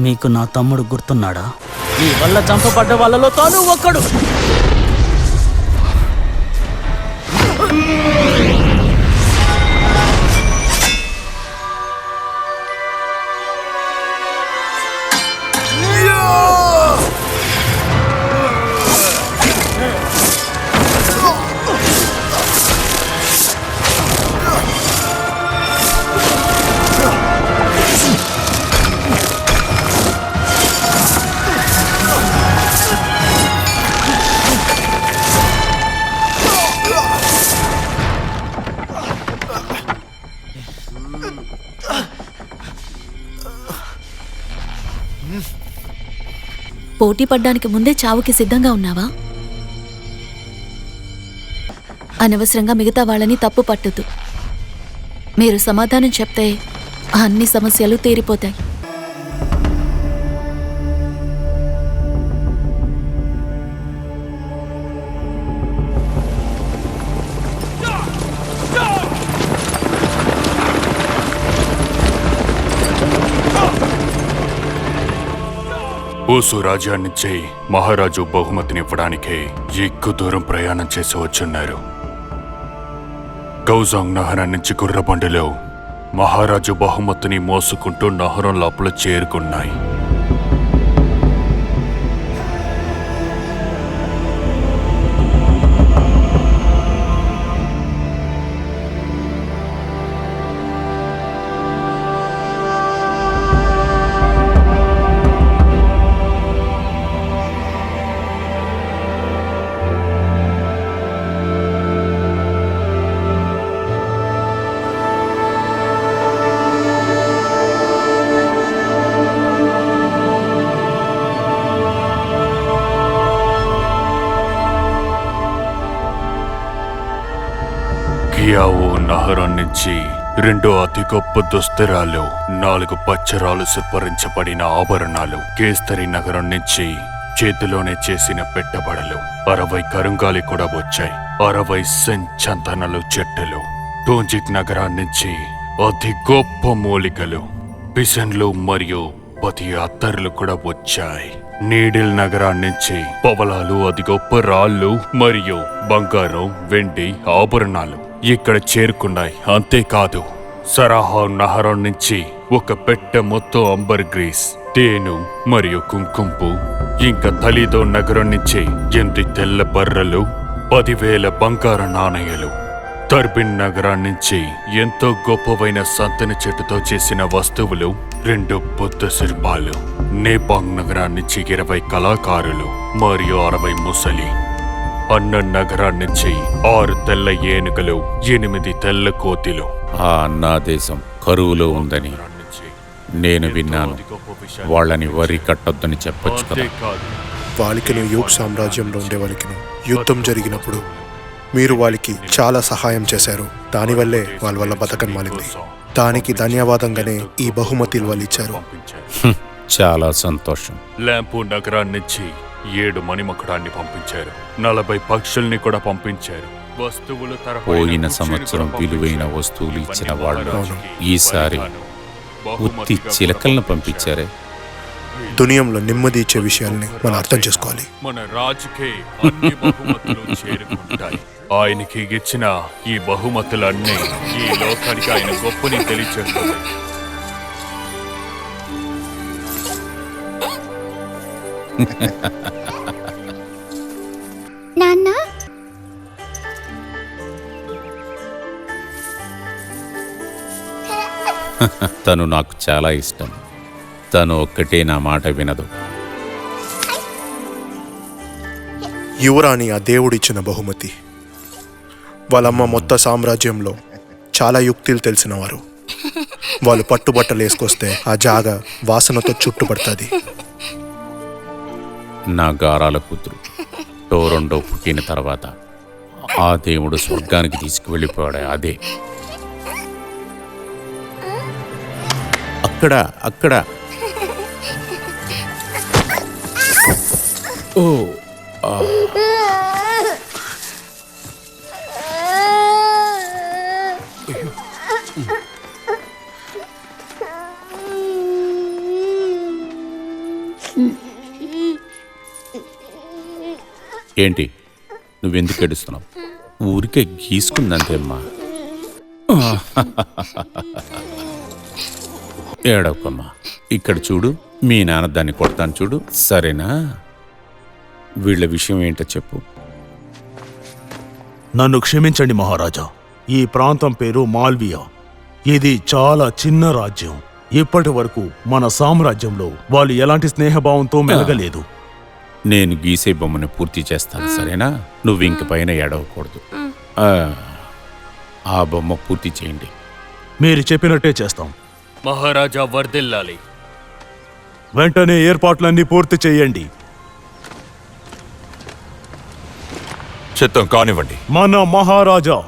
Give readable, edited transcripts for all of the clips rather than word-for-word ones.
మీకు నా తమ్ముడు గుర్తున్నాడా? మీ వల్ల చంపబడ్డ వాళ్ళలో తాను ఒక్కడు. పోటీ పడ్డానికి ముందే చావుకి సిద్ధంగా ఉన్నావా? అనవసరంగా మిగతా వాళ్ళని తప్పు పట్టద్దు. మీరు సమాధానం చెప్తే అన్ని సమస్యలు తీరిపోతాయి. ఊసు రాజ్యాన్నిచ్చి మహారాజు బహుమతినివ్వడానికే ఎక్కువ దూరం ప్రయాణం చేసి వచ్చున్నారు. గౌజాంగ్ నహరం నుంచి గుర్రబండిలో మహారాజు బహుమతిని మోసుకుంటూ నహరం లోపల చేరుకున్నాయి. కియావో నహరం నుంచి 2 అతి గొప్ప దుస్తరాలు, 4 పచ్చరాలు సిప్పరించబడిన ఆభరణాలు, కేస్తరి నగరం నుంచి చేతిలోనే చేసిన పెట్టబడలు, 60 కరుంగాలి కూడా వచ్చాయి. 60 సంచంతనలు చెట్టులు. టోంజిక్ నగరాన్నించి అతి గొప్ప మూలికలు, పిసన్లు మరియు 10 అత్తర్లు కూడా వచ్చాయి. నీడిల్ నగరాన్నించి పవలాలు, అతి గొప్ప రాళ్ళు మరియు బంగారం, వెండి ఆభరణాలు ఇక్కడ చేరుకున్నాయి. అంతేకాదు, సరాహా నహరం నుంచి ఒక పెట్టె మొత్తం అంబర్ గ్రీస్, తేనె మరియు కుంకుంపు, ఇంకా తలీదో నగరం నుంచి 8 తెల్ల బర్రెలు, 10,000 బంగారు నాణేలు. టర్బిన్ నగరాన్నించి ఎంతో గొప్పవైన సంతని చెట్టుతో చేసిన వస్తువులు, 2 బుద్ధ శిల్పాలు. నేపాంగ్ నగరాన్నించి 20 కళాకారులు మరియు 60 ముసలి. అన్న నగరాన్నించి 6 తెల్ల ఏనుగులు, 8 తెల్ల కోతిలు. ఆ అన్నా దేశం కరువులో ఉందని నేను విన్నాను. వాళ్ళని వరి కట్టొద్దని చెప్పొచ్చు కదా. వాళ్ళకిను యోగ్ సామ్రాజ్యంలో ఉండే వాళ్ళకిను యుద్ధం జరిగినప్పుడు మీరు వాళ్ళకి చాలా సహాయం చేశారు. దానివల్లే వాళ్ళ వల్ల బతకం మాలింది. దానికి ధన్యవాదంగానే ఈ బహుమతులు వాళ్ళు ఇచ్చారు. చాలా సంతోషం. ల్యాంపు నగరాన్నించి 7 మణిమకుడాన్ని పంపించారు. 40 పక్షుల్ని కూడా పంపించారు. వస్తువులు పోయిన సంవత్సరం విలువైన వస్తువులు ఇచ్చిన వాళ్ళు ఈసారి ఉత్తి చిలకలను పంపించారే. దునియంలో నెమ్మది ఇచ్చే విషయాల్ని మనం అర్థం చేసుకోవాలి. మన రాజుకే అన్ని బహుమతులు చేరుకుంటాయి. ఆయనకి ఇచ్చిన ఈ బహుమతులన్నీ ఈ లోకానికి ఆయన గొప్పని తెలియచేస్తుంది. నాన్న, తను నాకు చాలా ఇష్టం. తను ఒక్కటే నా మాట వినదు. యువరాణి ఆ దేవుడిచ్చిన బహుమతి. వాళ్ళమ్మ మొత్తం సామ్రాజ్యంలో చాలా యుక్తులు తెలిసినవారు. వాళ్ళు పట్టుబట్టలు వేసుకొస్తే ఆ జాగా వాసనతో చుట్టుపడుతుంది. నా గారాల కూతురు టోరండో పుట్టిన తర్వాత ఆ దేవుడు స్వర్గానికి తీసుకువెళ్ళిపోయాడు. అదే అక్కడ అక్కడ. ఓ ఏంటి నువ్వెందుకు ఏడుస్తున్నావు? ఊరికే గీసుకుందంతేమ్మా. ఏడవకమ్మా. ఇక్కడ చూడు, మీ నాన్న దాన్ని కొడతాను చూడు, సరేనా? వీళ్ళ విషయం ఏంటో చెప్పు. నన్ను క్షమించండి మహారాజా. ఈ ప్రాంతం పేరు మాల్వియా. ఇది చాలా చిన్న రాజ్యం. ఇప్పటి వరకు మన సామ్రాజ్యంలో వాళ్ళు ఎలాంటి స్నేహభావంతో మెలగలేదు. నేను గీసే బొమ్మని పూర్తి చేస్తాను, సరేనా? నువ్వు ఇంక పైన ఏడవకూడదు. ఆ బొమ్మ పూర్తి చేయండి. మీరు చెప్పినట్టే చేస్తాం. మహారాజా వర్ధిల్లాలి. వెంటనే ఏర్పాట్లన్నీ పూర్తి చేయండి. చిత్తం కానివ్వండి. మన మహారాజా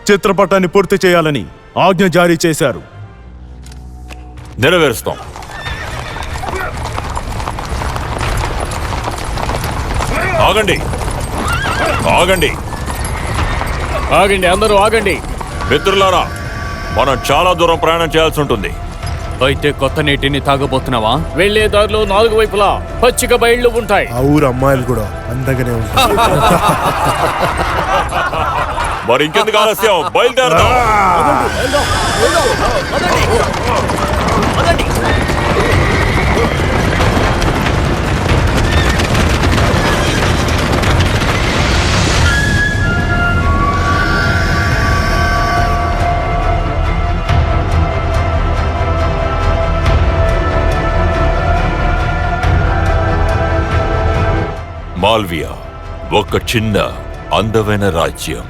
చిత్రపటాన్ని పూర్తి చేయాలని ఆజ్ఞ జారీ చేశారు. నెరవేరుస్తాం. ఆగండి, ఆగండి, ఆగండి, అందరూ ఆగండి. మిత్రులారా, మనం చాలా దూరం ప్రయాణం చేయాల్సి ఉంటుంది. అయితే కొత్త నీటిని తాగబోతున్నావా? వెళ్లే దారిలో 4 వైపులా పచ్చిక బయళ్ళు ఉంటాయి. ఆ ఊరు అమ్మాయిలు కూడా అందంగానే ఉంటారు. మరి ఇంకెందుకు ఆలస్యం? బయలుదేరదాం. మాల్వియా ఒక చిన్న అందమైన రాజ్యం.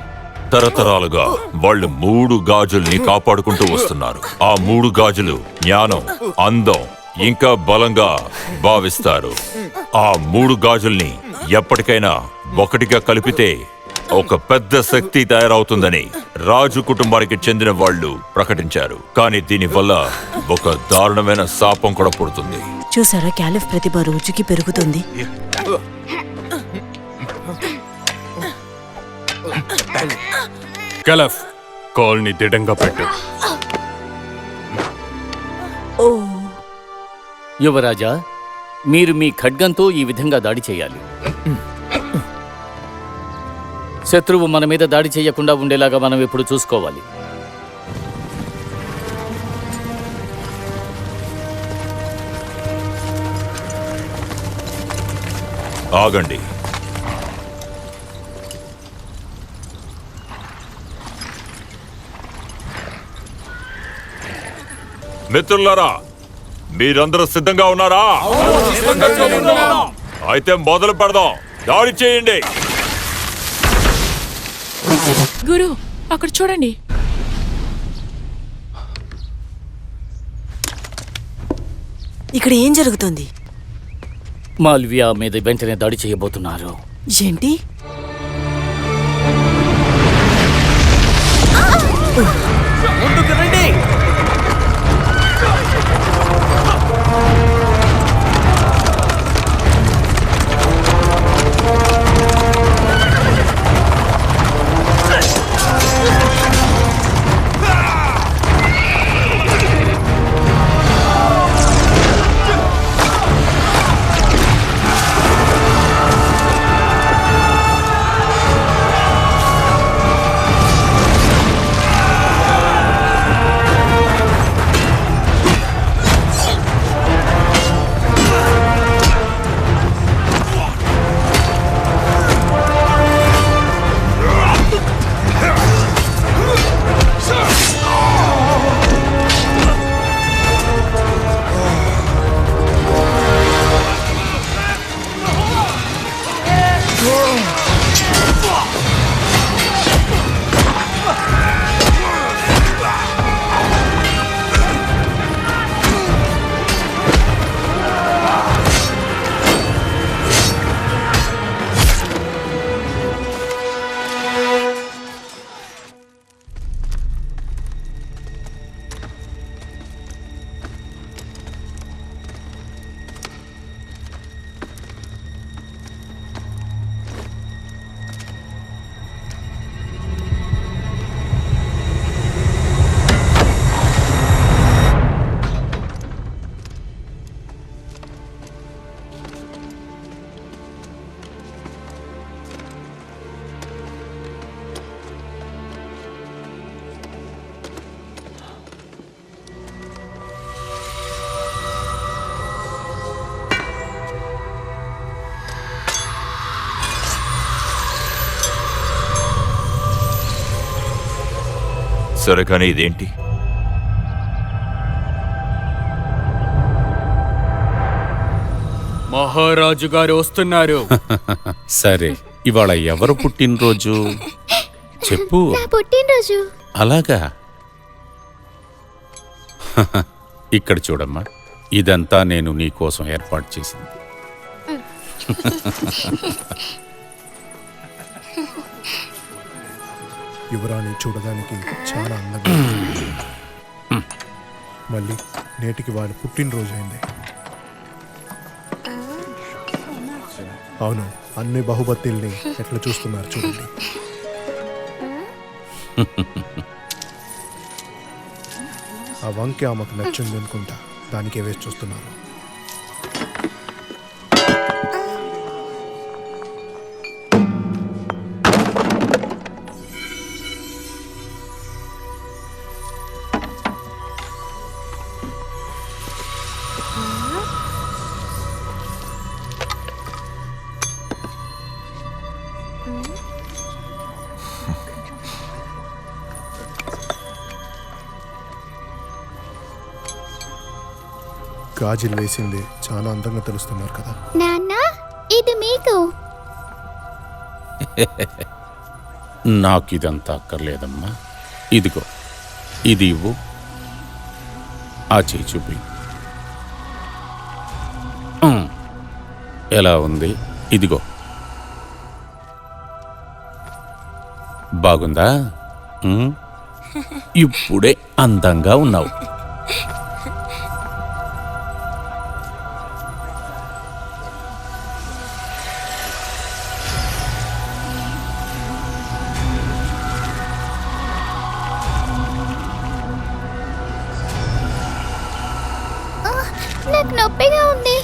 తరతరాలుగా వాళ్ళు 3 గాజుల్ని కాపాడుకుంటూ వస్తున్నారు. ఆ 3 గాజులు జ్ఞానం, అందం, ఇంకా బలంగా భావిస్తారు. ఆ 3 గాజుల్ని ఎప్పటికైనా ఒకటిగా కలిపితే ఒక పెద్ద శక్తి తయారవుతుందని రాజు కుటుంబానికి చెందిన వాళ్ళు ప్రకటించారు. కానీ దీనివల్ల ఒక దారుణమైన శాపం కూడా పుడుతుంది. చూసారా, క్యాలిఫ్ ప్రతిభ రోజుకి పెరుగుతుంది. కెలఫ్, కాల్ని దిడంగా పెట్టు. ఓ, యువరాజా, మీరు మీ ఖడ్గంతో ఈ విధంగా దాడి చేయాలి. శత్రువు మన మీద దాడి చేయకుండా ఉండేలాగా మనం ఇప్పుడు చూసుకోవాలి. ఆగండి. మిత్రులారా, మీరందరూ సిద్ధంగా ఉన్నారా? అయితే మొదలు పెడదాం. దాడి చేయండి. గురు, అక్కడ చూడండి. ఇక్కడ ఏం జరుగుతుంది? మాల్వియా మీద వెంటనే దాడి చేయబోతున్నారు. ఏంటి? ముందుకు రండి. సరే కానీ ఇదేంటి? మహారాజు గారు వస్తున్నారు. సరే, ఇవాళ ఎవరు పుట్టినరోజు చెప్పు. పుట్టినరోజు. అలాగా? ఇక్కడ చూడమ్మా, ఇదంతా నేను నీ కోసం ఏర్పాటు చేసింది. యువరాణి చూడడానికి చాలా అందంగా ఉంది. మళ్ళీ నేటికి వాడి పుట్టినరోజు అయింది. అవును, అన్ని బహుమతుల్ని ఎట్లా చూస్తున్నారు చూడండి. ఆ వంకి ఆమెకు నచ్చింది అనుకుంటా, దానికే వేసి చూస్తున్నారు. గాజులు వేసింది చాలా అందంగా తెలుస్తున్నారు కదా. నాన్న, ఇది మీకు. నాకిదంతా అక్కర్లేదమ్మా. ఇదిగో, ఇది ఇవ్వు. ఆ చేయి చూపి. ఎలా ఉంది? ఇదిగో. బాగుందా? ఇప్పుడే అందంగా ఉన్నావు. నాకు నొప్పిగా ఉంది.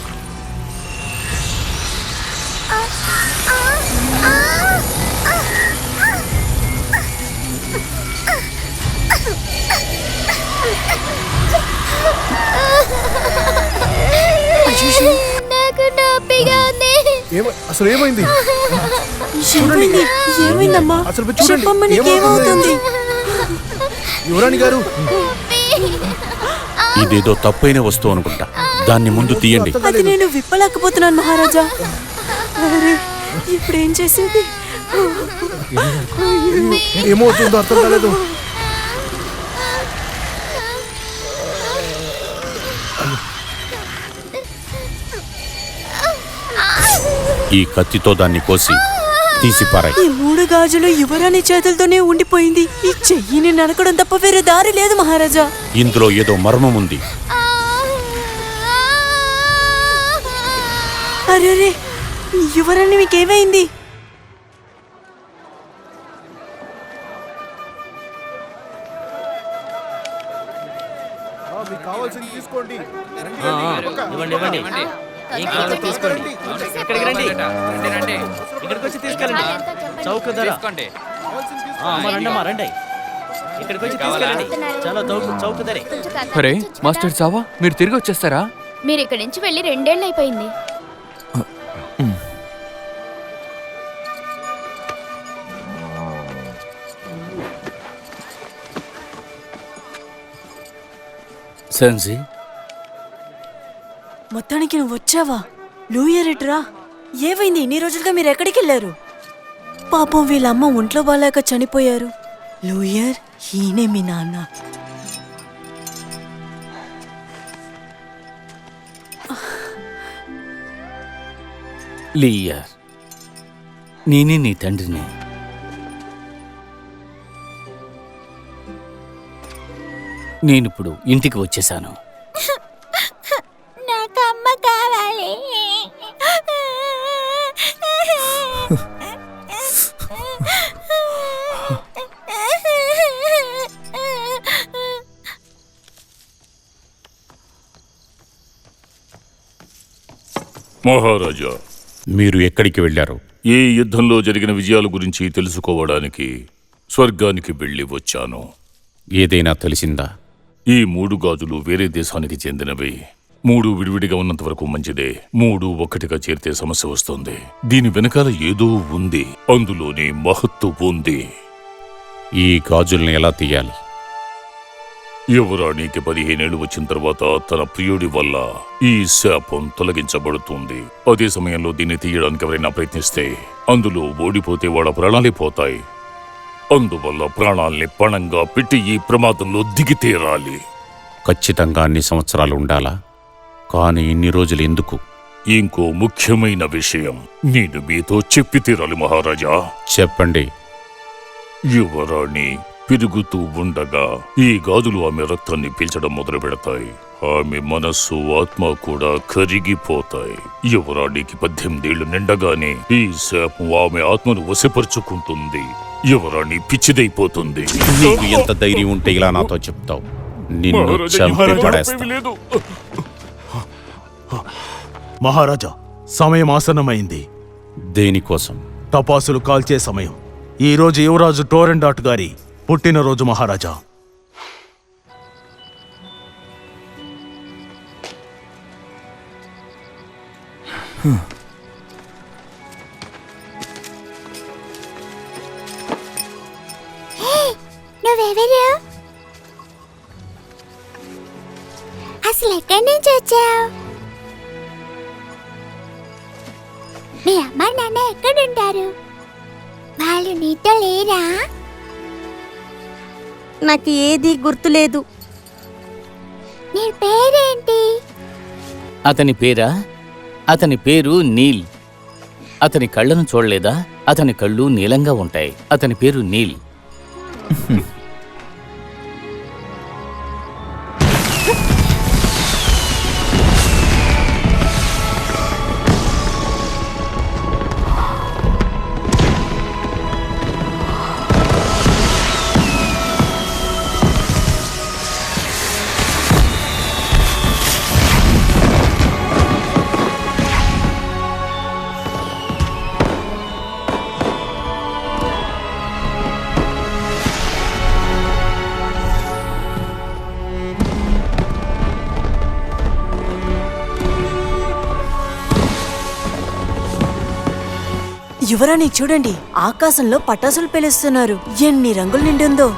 నాకు నొప్పిగా ఉంది. అసలు ఏమైంది? ఏమైందమ్మా? అసలు చూడండి. చెప్పమ్మా, నీకేమవుతుంది? యువరాణి గారు, ఇదేదో తప్పైన వస్తువు అనుకుంటా. దాన్ని ముందు తీయండి. అది నేను విప్పలేకపోతున్నాను మహారాజా. అరే, ఇప్పుడేం చేసేది? ఏమవుతుందో అర్థం కాలేదు. ఈ కత్తితో దాన్ని కోసి తీసి పారాయి. ఈ 3 గాజులు యువరాణి చేతులతోనే ఉండిపోయింది. ఈ చెయ్యిని నరకడం తప్ప వేరే దారి లేదు మహారాజా. ఇందులో ఏదో మర్మం ఉంది. అరే, యువరాణి మీకేమైంది? మీకు కావాల్సింది తీసుకోండి. ఇక్కడికి రండి. ఇక్కడికి వచ్చి తీసుకెళ్ళండి. చౌక ధర. రండి. ఇక్కడికి వచ్చి తీసుకెళ్ళండి. చాలా చౌక ధరే. అరే మాస్టర్ చావా, మీరు తిరిగి వచ్చేస్తారా? మీరు ఇక్కడి నుంచి వెళ్ళి 2 ఏళ్ళు అయిపోయింది. సెన్సి, మొత్తానికి నువ్వు వచ్చావా? లూయరెట్రా, ఏమైంది? ఇన్ని రోజులుగా మీరు ఎక్కడికి వెళ్ళారు? పాపం వీళ్ళమ్మ ఒంట్లో బాలేక చనిపోయారు. లూయర్, ఈయనే మీ నాన్న. లియర్, నేనే నీ తండ్రిని. నేనిప్పుడు ఇంటికి వచ్చేసాను. నాకు అమ్మ కావాలి. మహారాజా, మీరు ఎక్కడికి వెళ్ళారు? ఈ యుద్ధంలో జరిగిన విజయాల గురించి తెలుసుకోవడానికి స్వర్గానికి వెళ్ళి వచ్చాను. ఏదైనా తెలిసిందా? ఈ 3 గాజులు వేరే దేశానికి చెందినవి. 3 విడివిడిగా ఉన్నంత వరకు మంచిదే. 3 ఒక్కటిగా చేరితే సమస్య వస్తుంది. దీని వెనకాల ఏదో ఉంది, అందులోని మహత్తు ఉంది. ఈ గాజుల్ని ఎలా తీయాలి? యువరాణికి 15 ఏళ్ళు వచ్చిన తర్వాత తన ప్రియుడి వల్ల ఈ శాపం తొలగించబడుతుంది. అదే సమయంలో దీన్ని తీయడానికి ఎవరైనా ప్రయత్నిస్తే అందులో ఓడిపోతే వాళ్ళ ప్రాణాలే పోతాయి. అందువల్ల ప్రాణాల్ని పణంగా పెట్టి ఈ ప్రమాదంలో దిగి తీరాలి. ఖచ్చితంగా అన్ని సంవత్సరాలు ఉండాలా? కానీ ఇన్ని రోజులు ఎందుకు? ఇంకో ముఖ్యమైన విషయం నేను మీతో చెప్పి తీరాలి మహారాజా. చెప్పండి. యువరాణి పెరుగుతూ ఉండగా ఈ గాజులు ఆమె రక్తాన్ని పీల్చడం మొదలు పెడతాయి. ఆమె మనస్సు, ఆత్మ కూడా కరిగిపోతాయి. యువరాణికి 18 ఏళ్లు నిండగానే ఈ శాపం ఆమె ఆత్మను వశపరుచుకుంటుంది. యువరాణి పిచ్చిదైపోతుంది. నీకు ఎంత ధైర్యం ఉంటే ఇలా నాతో చెప్తావు? నిన్ను చంపి పడేస్తా. మహారాజా, సమయం ఆసన్నమైంది. దేనికోసం? టపాసులు కాల్చే సమయం. ఈ రోజు యువరాజు టోరెండాట్ గారి పుట్టినరోజు మహారాజా. నువ్వెవరు? అసలు ఎక్కడి నుంచి వచ్చావు? మీ అమ్మ నాన్న ఎక్కడుంటారు? వాళ్ళు నీతో లేరా? నాకు ఏది గుర్తులేదు. నీ పేరేంటి? అతని పేరా? అతని పేరు నీల్. అతని కళ్ళను చూడలేదా? అతని కళ్ళు నీలంగా ఉంటాయి. అతని పేరు నీల్. యువరాణి చూడండి, ఆకాశంలో పటాసులు పేలుస్తున్నారు. ఎన్ని రంగులు నిండుందో.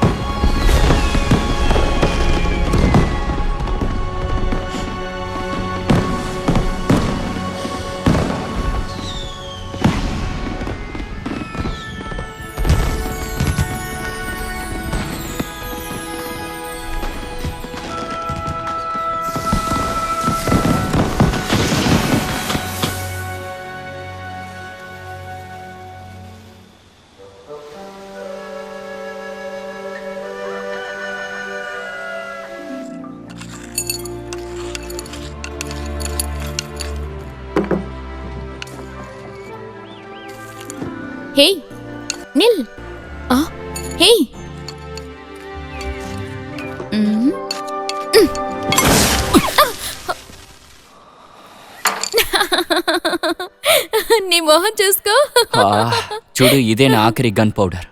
హే నిల్. హే నీ మొహం చూసుకో. చూడు, ఇదే నా ఆఖరి గన్ పౌడర్.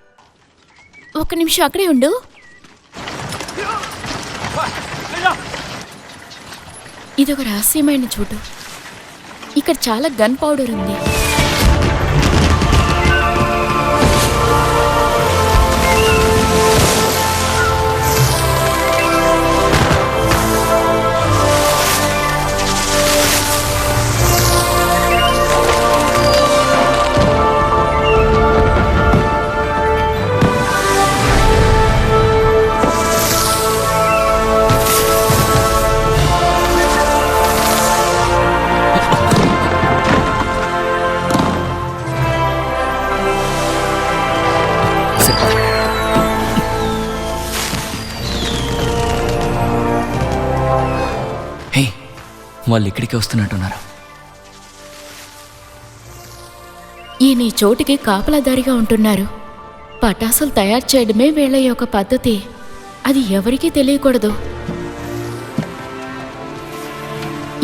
ఒక్క నిమిషం అక్కడే ఉండు. ఇదొక రహస్యమైన చోటు. ఇక్కడ చాలా గన్ పౌడర్ ఉంది. వాళ్ళు ఇక్కడికి వస్తున్నట్టున్నారు. ఈయన ఈ చోటికి కాపలాదారిగా ఉంటున్నారు. పటాసులు తయారు చేయడమే వీళ్ళ యొక్క పద్ధతి. అది ఎవరికీ తెలియకూడదు.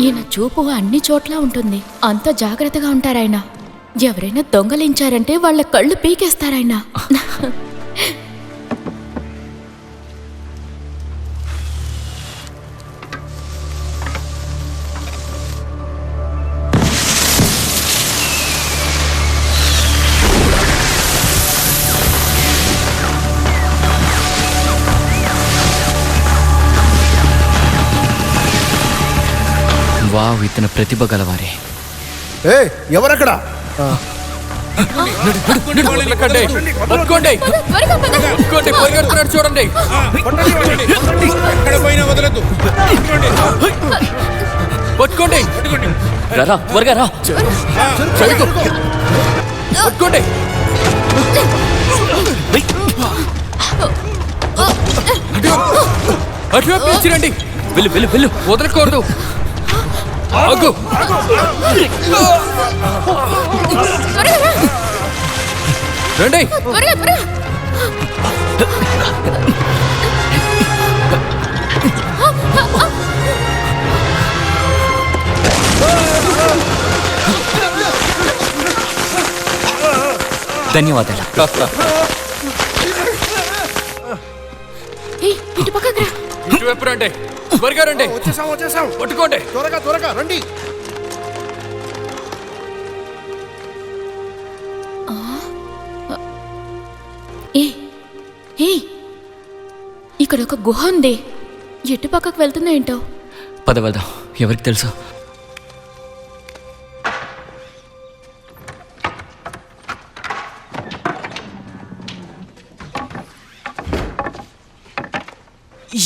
ఈయన చూపు అన్ని చోట్ల ఉంటుంది. అంత జాగ్రత్తగా ఉంటారాయన. ఎవరైనా దొంగలించారంటే వాళ్ళ కళ్ళు పీకేస్తారాయన. వావ్, ఇతను ప్రతిభ గలవారే. ఏ ఎవరక్కడ? వదలకండి. పట్టుకోండి. పట్టుకోండి, పరిగెడుతున్నాడు చూడండి. పట్టుకోండి. రా, త్వరగా రా. చేయకు. పట్టుకోండి. అటువైపు నుంచి రండి. వెళ్ళు వెళ్ళు వెళ్ళు. వదలకూడదు. ఆగు. రండి. ధన్యవాదాలు. ఇటు పక్కకు రా. ఇటువైపు రండి. త్వరగా రండి. వచ్చేసాం. పట్టుకోండి. త్వరగా రండి. ఇక్కడ ఒక గుహ ఉంది. ఎటు పక్కకు వెళ్తుందో ఏంటో. పద వెళ్దాం. ఎవరికి తెలుసు?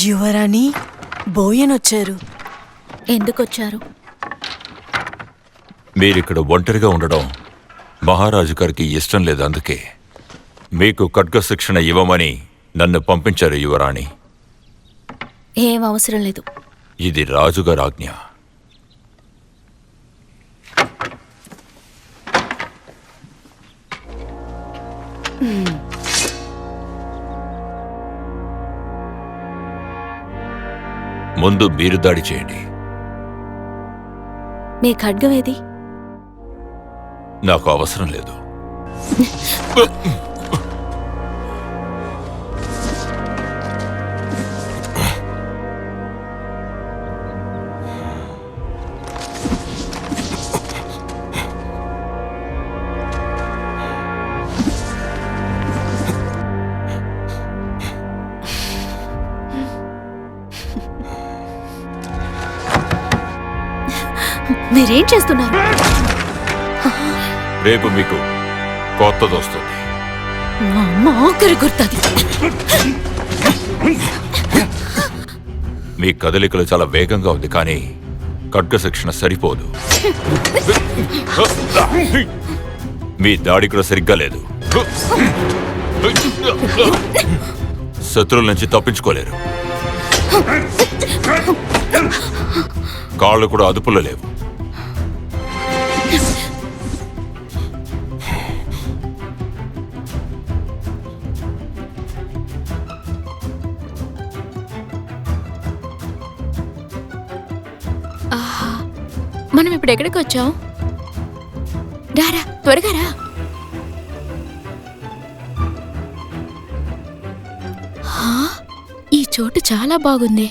యువరాణి, బోయన్ వచ్చారు. ఎందుకొచ్చారు? మీరిక్కడ ఒంటరిగా ఉండడం మహారాజు గారికి ఇష్టం లేదు. అందుకే మీకు ఖడ్గ శిక్షణ ఇవ్వమని నన్ను పంపించారు యువరాణి. ఏం అవసరం లేదు. ఇది రాజుగారి ఆజ్ఞ. ముందు మీరు దాడి చేయండి. మీ ఖడ్గం ఏది? నాకు అవసరం లేదు. మీరేం చేస్తున్నారు? రేపు మీకు కొత్తది వస్తుంది. మా అమ్మ ఆఖరి గుర్తది. మీ కదలికలు చాలా వేగంగా ఉంది, కానీ ఖడ్గ శిక్షణ సరిపోదు. మీ దాడి కూడా సరిగ్గా లేదు. శత్రువుల నుంచి తప్పించుకోలేరు. కాళ్ళు కూడా అదుపులో లేవు. మనం ఇప్పుడు ఎక్కడికి వచ్చాం? రారా, త్వరగా రా. ఈ చోటు చాలా బాగుంది.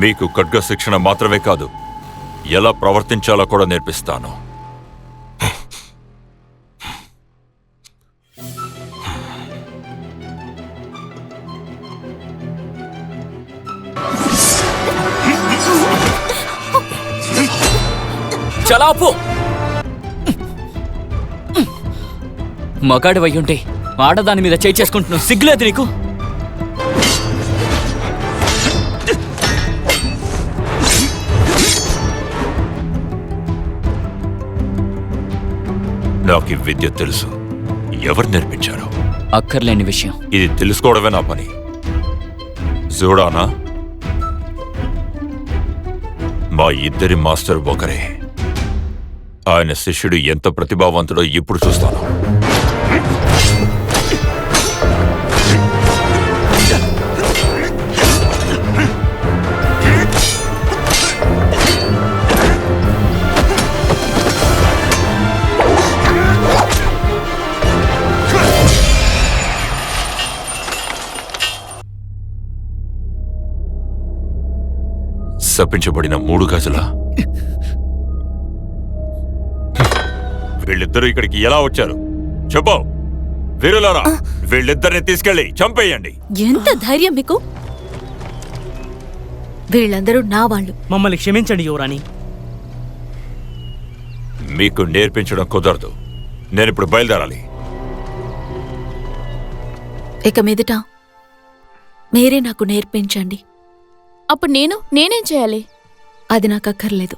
మీకు ఖడ్గ శిక్షణ మాత్రమే కాదు, ఎలా ప్రవర్తించాలో కూడా నేర్పిస్తాను. చలాపు! మగాడి వయ్యుంటే ఆడదాని మీద చేయి చేసుకుంటున్నావు. సిగ్గులేదు నీకు? నాకు ఈ విద్య తెలుసు. ఎవరు నేర్పించారు? అక్కర్లేని విషయం. ఇది తెలుసుకోవడమే నా పని. చూడానా, మా ఇద్దరి మాస్టర్ ఒకరే. ఆయన శిష్యుడు ఎంత ప్రతిభావంతుడో ఇప్పుడు చూస్తాను. శపించబడిన 3 గాజులా? వీళ్ళిద్దరూ ఇక్కడికి ఎలా వచ్చారు? చెప్పు వీరులారా, వీళ్ళిద్దరిని తీసుకెళ్లి చంపేయండి. ఎంత ధైర్యం మీకు? వీళ్ళందరూ నా వాళ్ళు. మమ్మల్ని క్షమించండి యువరాణి. మీకు నేర్పించడం కుదరదు. నేనిప్పుడు బయలుదేరాలి. ఇక మీదట మీరే నాకు నేర్పించండి. అప్పుడు నేనేం చేయాలి? అది నాకు అక్కర్లేదు.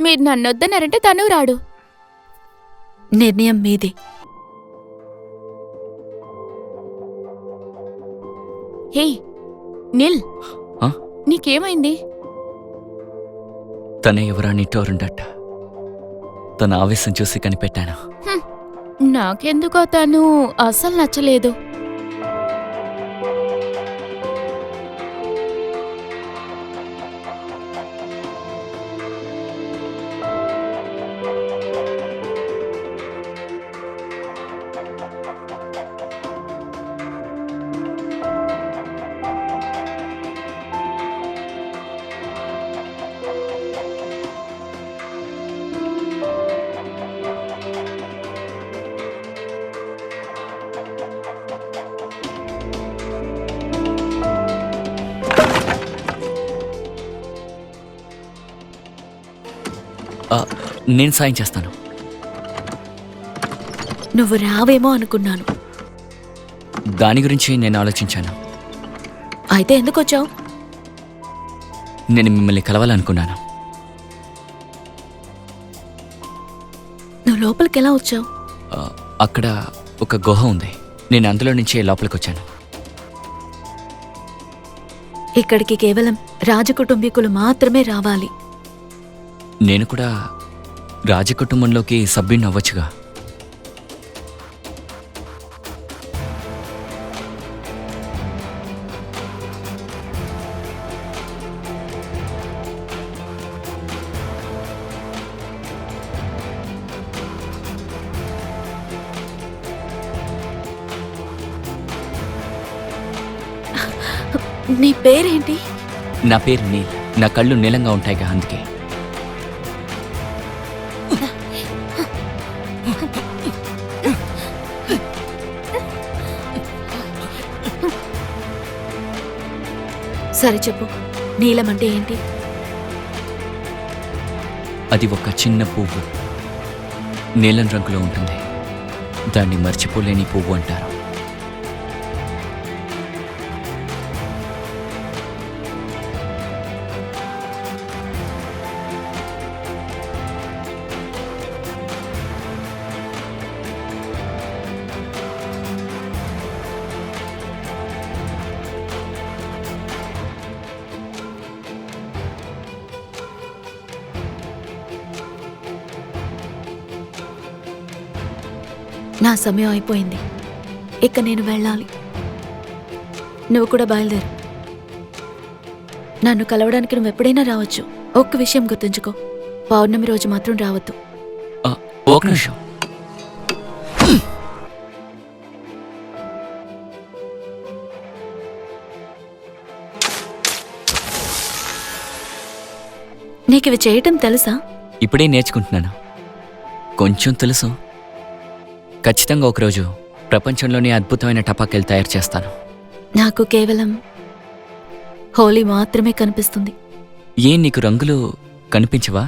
మీరు నన్నొద్దన్నారంటే తను రాడు. నిర్ణయం మీదే. హే నిల్, నీకేమైంది? తన యువరాణి టోరుండట. తన ఆవేశం చూసి కనిపెట్టాను. నాకెందుకో తను అసలు నచ్చలేదు. నేను సాయం చేస్తాను. నువ్వు రావేమో అనుకున్నాను. దాని గురించి నేను ఆలోచించాను. అయితే ఎందుకు వచ్చావు? నేను మిమ్మల్ని కలవాలనుకున్నాను. నువ్వు లోపలికి ఎలా వచ్చావు? అక్కడ ఒక గుహ ఉంది. నేను అందులో నుంచే లోపలికి వచ్చాను. ఇక్కడికి కేవలం రాజకుటుంబీకులు మాత్రమే రావాలి. నేను కూడా రాజకుటుంబంలోకి సభ్యుని అవ్వచ్చుగా. నీ పేరేంటి? నా పేరు నీల్. నా కళ్ళు నీలంగా ఉంటాయిగా, అందుకే. సరే చెప్పు, నీలం అంటే ఏంటి? అది ఒక చిన్న పువ్వు. నీలం రంగులో ఉంటుంది. దాన్ని మర్చిపోలేని పువ్వు అంటారు. నా సమయం అయిపోయింది. ఇక నేను వెళ్ళాలి. నువ్వు కూడా బయలుదేరు. నన్ను కలవడానికి నువ్వు ఎప్పుడైనా రావచ్చు. ఒక్క విషయం గుర్తుంచుకో, పౌర్ణమి రోజు మాత్రం రావద్దు. ఒక నిమిషం. నీకు ఇవి చేయటం తెలుసా? ఇప్పుడే నేర్చుకుంటున్నాను. కొంచెం తెలుసు. ఖచ్చితంగా ఒకరోజు ప్రపంచంలోనే అద్భుతమైన టపాకాయలు తయారు చేస్తాను. నాకు కేవలం హోలీ మాత్రమే కనిపిస్తుంది. ఏం నీకు రంగులు కనిపించవా?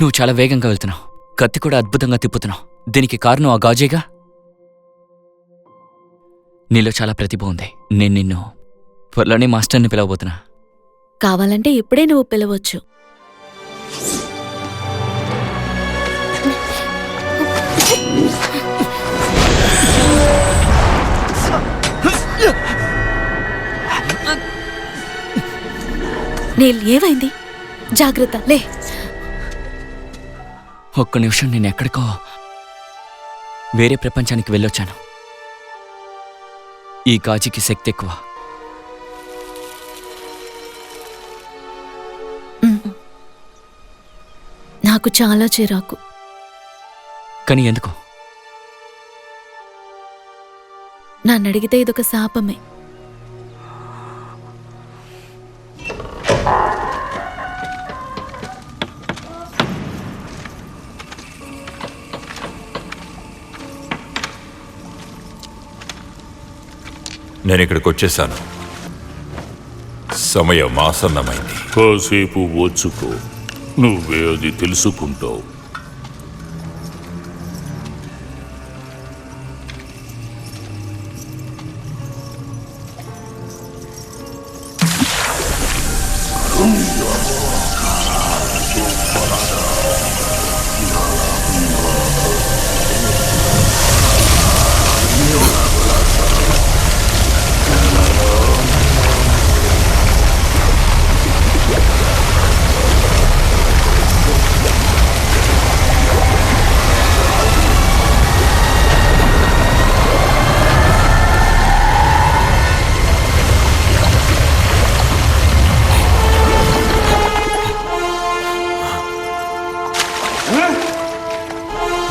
నువ్వు చాలా వేగంగా వెళ్తున్నావు. కత్తి కూడా అద్భుతంగా తిప్పుతున్నావు. దీనికి కారణం ఆ గాజేగా. నీలో చాలా ప్రతిభ ఉంది. నేను నిన్ను త్వరలోనే మాస్టర్ని పిలవబోతున్నా. కావాలంటే ఇప్పుడే నువ్వు పిలవచ్చు. నీల్ ఏమైంది? జాగ్రత్త, లే. ఒక్క నిమిషం, నేను ఎక్కడికో వేరే ప్రపంచానికి వెళ్ళొచ్చాను. ఈ కాజికి శక్తి ఎక్కువ. నాకు చాలా చిరాకు. కానీ ఎందుకు? నన్ను అడిగితే ఇదొక శాపమే. నేను ఇక్కడికి వచ్చేసాను. సమయం ఆసన్నమైంది. కాసేపు వచ్చుకో, నువ్వే అది తెలుసుకుంటావు.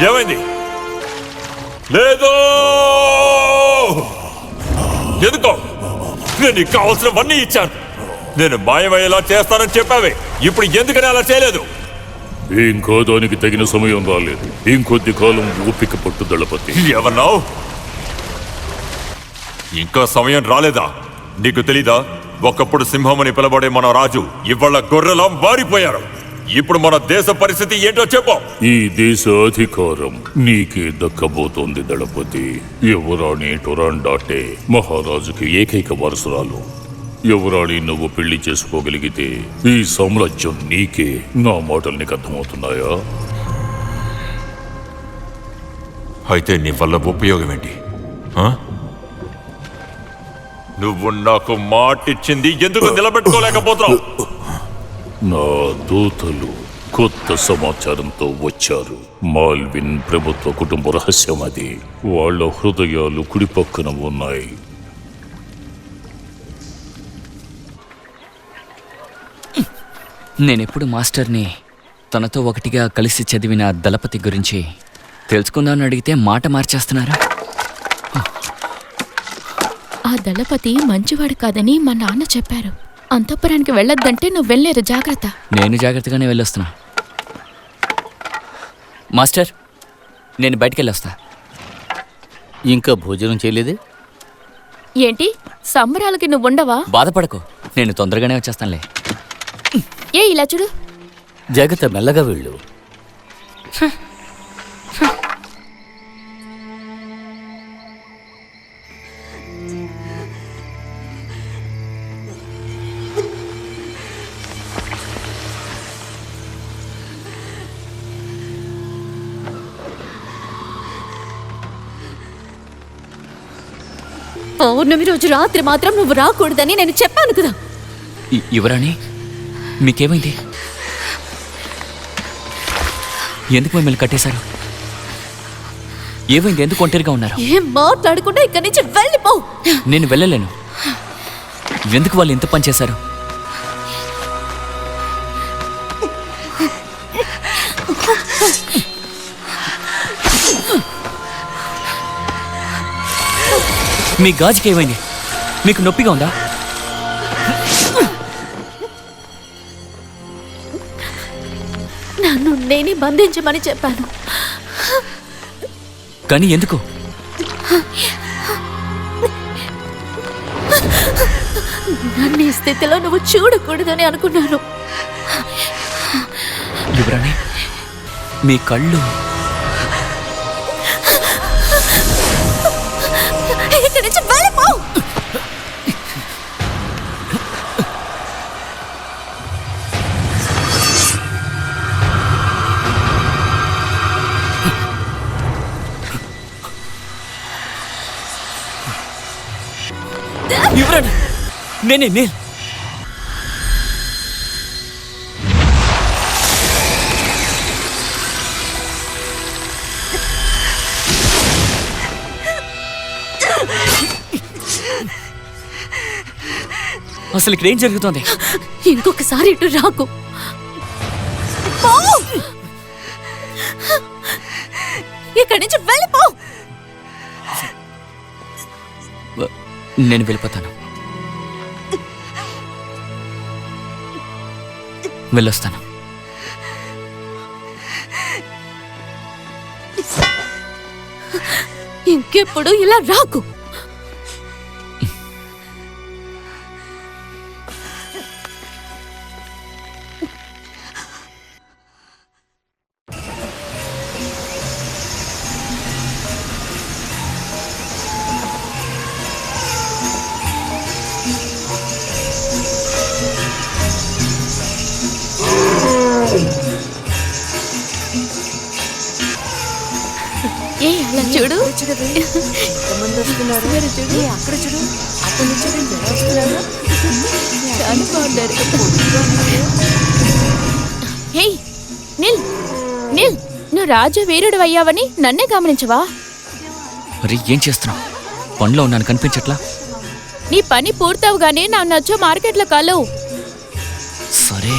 ఏమైంది? లేదు. ఎందుకో? నేను నీకు కావాల్సినవన్నీ ఇచ్చాను. నేను మాయమయ్యేలా చేస్తానని చెప్పావే, ఇప్పుడు ఎందుకని అలా చేయలేదు? ఇంకా దానికి తగిన సమయం రాలేదు. ఇంకొద్ది కాలం ఓపిక పట్టు దళపతి. ఏమన్నావు? ఇంకా సమయం రాలేదా? నీకు తెలీదా? ఒకప్పుడు సింహమని పిలబడే మన రాజు ఇవాళ గొర్రెలా మారిపోయారు. ఇప్పుడు మన దేశ పరిస్థితి ఏంటో చెప్పు. ఈ దేశ అధికారం నీకే దక్కబోతోంది దళపతి. యువరాణి టొరాండాటే మహారాజుకి ఏకైక వారసురాలు. యువరాణి నువ్వు పెళ్లి చేసుకోగలిగితే ఈ సామ్రాజ్యం నీకే. నా మాటలు నీకు అర్థమవుతున్నాయా? అయితే నీ వల్ల ఉపయోగం ఏంటి? నువ్వు నాకు మాటిచ్చింది ఎందుకు నిలబెట్టుకోలేకపోతున్నావు? నా దూతలు కొత్త సమాచారంతో వచ్చారు. మాల్విన్ ప్రభుత్వ కుటుంబ రహస్యం అది. వాళ్ళ హృదయాలు కుడి పక్కన ఉన్నాయి. నేనెప్పుడు మాస్టర్ని తనతో ఒకటిగా కలిసి చదివిన దళపతి గురించి తెలుసుకుందామని అడిగితే మాట మార్చేస్తున్నారా? ఆ దళపతి మంచివాడు కాదని మా నాన్న చెప్పారు. అంతఃపురానికి వెళ్ళొద్దంటే నువ్వు వెళ్ళలేదు. జాగ్రత్త. నేను జాగ్రత్తగానే వెళ్ళొస్తున్నా. మాస్టర్, నేను బయటికెళ్ళొస్తా. ఇంకా భోజనం చేయలేదే? ఏంటి, సంబరాలకి నువ్వు ఉండవా? బాధపడకు, నేను తొందరగానే వచ్చేస్తానులే. ఏ ఇలా చూడు. జాగ్రత్త, మెల్లగా వెళ్ళు. పౌర్ణమి రోజు రాత్రి మాత్రం నువ్వు రాకూడదని నేను చెప్పాను కదా. యువరాణి, మీకేమైంది? ఎందుకు మిమ్మల్ని కట్టేశారు? ఏమైంది? ఎందుకు ఒంటరిగా ఉన్నారు? ఏం మాట్లాడకుండా ఇక్కడి నుంచి వెళ్ళిపో. నేను వెళ్ళలేను. ఎందుకు వాళ్ళు ఇంత పని చేశారు? మీ గాజుకి ఏమైంది? మీకు నొప్పిగా ఉందా? నన్ను నేనే బంధించమని చెప్పాను. కానీ ఎందుకు? నన్ను ఈ స్థితిలో నువ్వు చూడకూడదని అనుకున్నాను. యువరాణి, మీ కళ్ళు ఇక్కడి నుంచి వెళ్ళిపో. యువరాణి, నేనే నీల్. అసలు ఇక్కడ ఏం జరుగుతోంది? ఇంకొకసారి ఇటు రాకు. పో! ఇక్కడి నుంచి వెళ్ళిపో. నేను వెళ్ళిపోతాను. వెళ్ళొస్తాను. ఇంకెప్పుడు ఇలా రాకు. ఏ అలా చూడు. ఎంతమంది వస్తున్నారు? ఏ, అక్కడ చూడు, అతను చూడు, ఎలా వస్తున్నారు? చాలా బాగున్నారు. హే నిల్ నిల్, నువ్వు రాజు వీరుడు అయ్యావని నన్నే గమనించవా? మరి ఏం చేస్తున్నావు? పనిలో ఉన్నాను, కనిపించట్లా? నీ పని పూర్తవగానే నా నచ్చో మార్కెట్లో కలువు. సరే.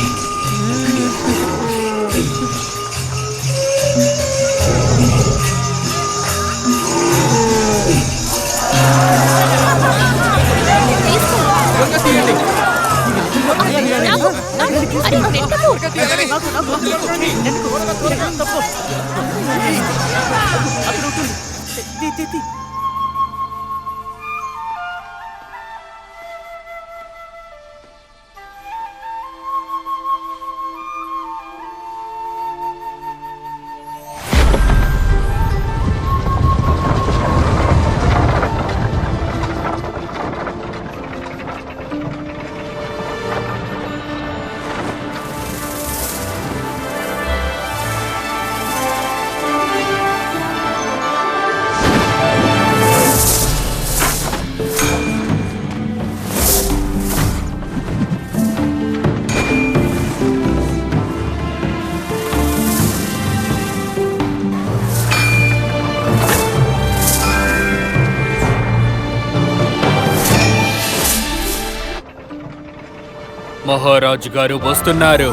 మహారాజు గారు వస్తున్నారు.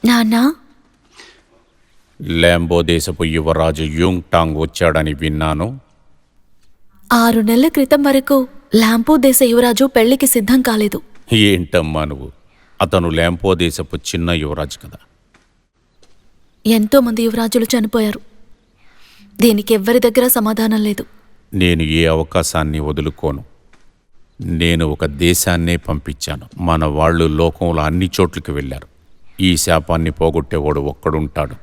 నాన్నా, ల్యాంబో దేశపు యువరాజు యూంగ్ టాంగ్ వచ్చాడని విన్నాను. 6 నెలల క్రితం వరకు లాంపో దేశ యువరాజు పెళ్లికి సిద్ధం కాలేదు. ఏంటమ్మా నువ్వు? అతను ల్యాంపో దేశపు చిన్న యువరాజు కదా. ఎంతో మంది యువరాజులు చనిపోయారు. దీనికి ఎవ్వరి దగ్గర సమాధానం లేదు. నేను ఏ అవకాశాన్ని వదులుకోను. నేను ఒక దేశాన్నే పంపించాను. మన వాళ్ళు లోకంలో అన్ని చోట్లకి వెళ్ళారు. ఈ శాపాన్ని పోగొట్టేవాడు ఒక్కడుంటాడు.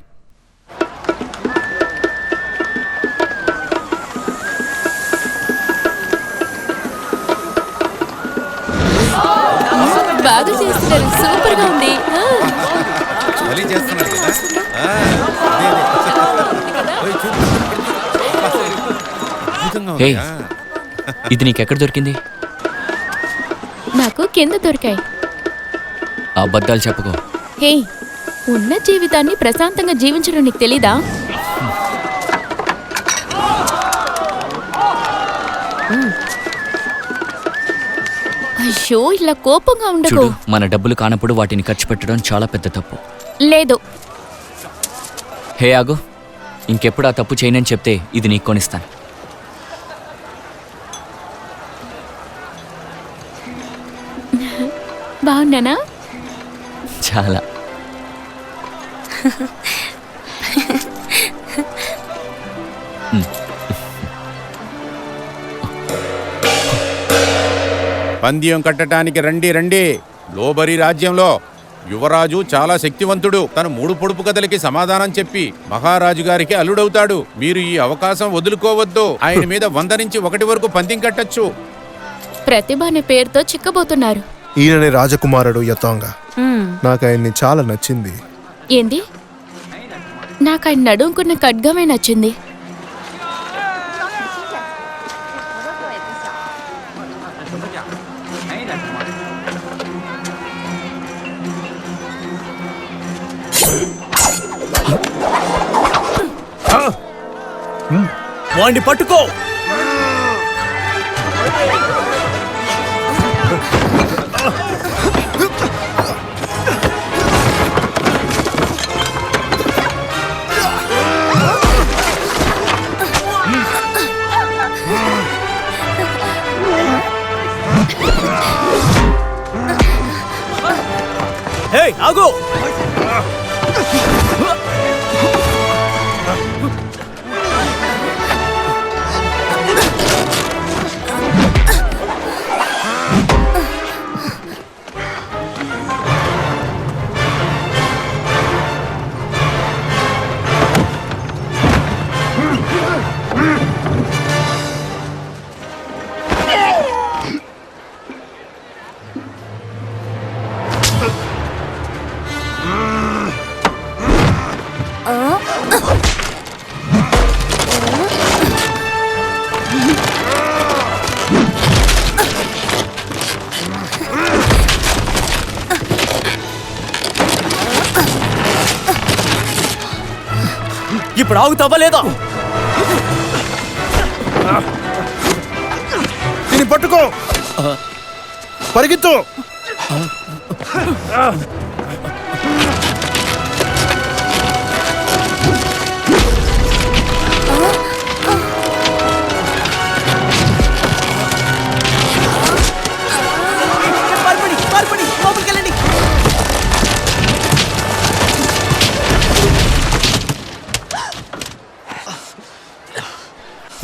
బాగా చేస్తున్నారు, సూపర్ గా ఉంది. హే, ఇది నీకెక్కడ దొరికింది? నాకు కింద దొరికాయి. అబద్ధాలు చెప్పుకో. హే, ఉన్న జీవితాన్ని ప్రశాంతంగా జీవించడం నీకు తెలీదా? అయ్యో, ఇలా కోపంగా ఉండకు. చూడు, మన డబ్బులు కానప్పుడు వాటిని ఖర్చు పెట్టడం చాలా పెద్ద తప్పు. లేదు. హే ఆగు, ఇంకెప్పుడు ఆ తప్పు చేయనని చెప్తే ఇది నీకు కొనిస్తాను. బాగున్నానా? చాలా. పంద్యం కట్టడానికి రండి రండి. లోబరి రాజ్యంలో యువరాజు చాలా శక్తివంతుడు. తను 3 పొడుపు కథలకి సమాధానం చెప్పి మహారాజు గారికి అల్లుడవుతాడు. మీరు ఈ అవకాశం వదులుకోవద్దు. ఆయన మీద 100 నుంచి 1 వరకు పందెం కట్టచ్చు. ప్రతిభ అనే పేరుతో చిక్కబోతున్నారు. ఈయననే రాజకుమారుడు యతాంగ. నాకు ఆయన్ని చాలా నచ్చింది. ఏంది? నాకు ఆయన నడుముకున్న ఖడ్గమే నచ్చింది. వాణ్ణి పట్టుకో. ఆగు. ఇప్పుడు ఆగుతావా లేదా? దీన్ని పట్టుకో, పరిగెత్తు.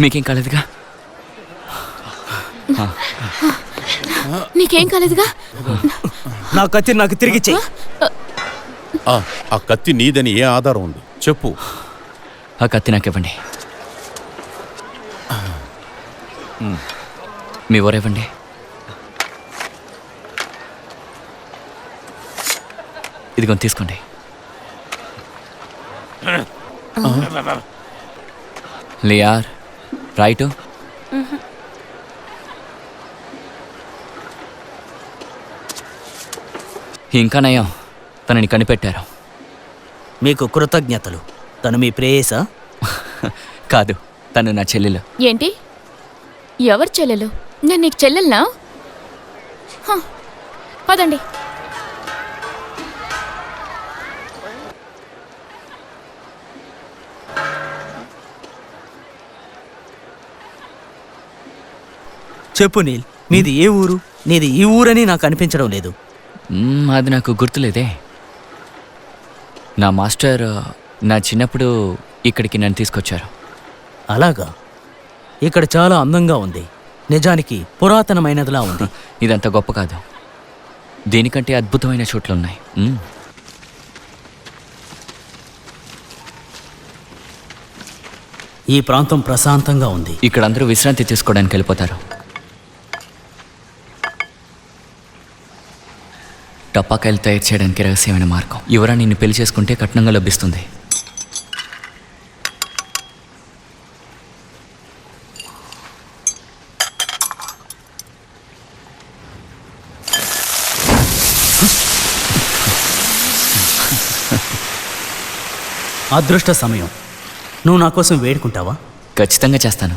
మీకేం కాలేదుగా? నీకేం కాలేదుగా? నా కత్తి నాకు తిరిగిచ్చే. ఆ కత్తి నీదని ఏ ఆధారం ఉంది చెప్పు. ఆ కత్తి నాకివ్వండి. మీ ఊరేవ్వండి. ఇదిగో తీసుకోండి. లియార్ రైటు. ఇంకా నయం, తనని కనిపెట్టారు. మీకు కృతజ్ఞతలు. తను మీ ప్రేయసా? కాదు, తను నా చెల్లెలు. ఏంటి? ఎవరు చెల్లెలు? నేను నీకు చెల్లెల్నా? పదండి. చెప్పు నీల్, మీది ఏ ఊరు? నీది ఈ ఊరని నాకు అనిపించడం లేదు. అది నాకు గుర్తులేదే. నా మాస్టర్ నా చిన్నప్పుడు ఇక్కడికి నన్ను తీసుకొచ్చారు. అలాగా? ఇక్కడ చాలా అందంగా ఉంది. నిజానికి పురాతనమైనదిలా ఉంది. ఇదంత గొప్ప కాదు, దీనికంటే అద్భుతమైన చోట్లున్నాయి. ఈ ప్రాంతం ప్రశాంతంగా ఉంది. ఇక్కడ అందరూ విశ్రాంతి తీసుకోవడానికి వెళ్ళిపోతారు. టపాకాయలు తయారు చేయడానికి రహస్యమైన మార్గం. యువరాణి నిన్ను పెళ్లి చేసుకుంటే కట్నంగా లభిస్తుంది. అదృష్ట సమయం. నువ్వు నా కోసం వేడుకుంటావా? ఖచ్చితంగా చేస్తాను.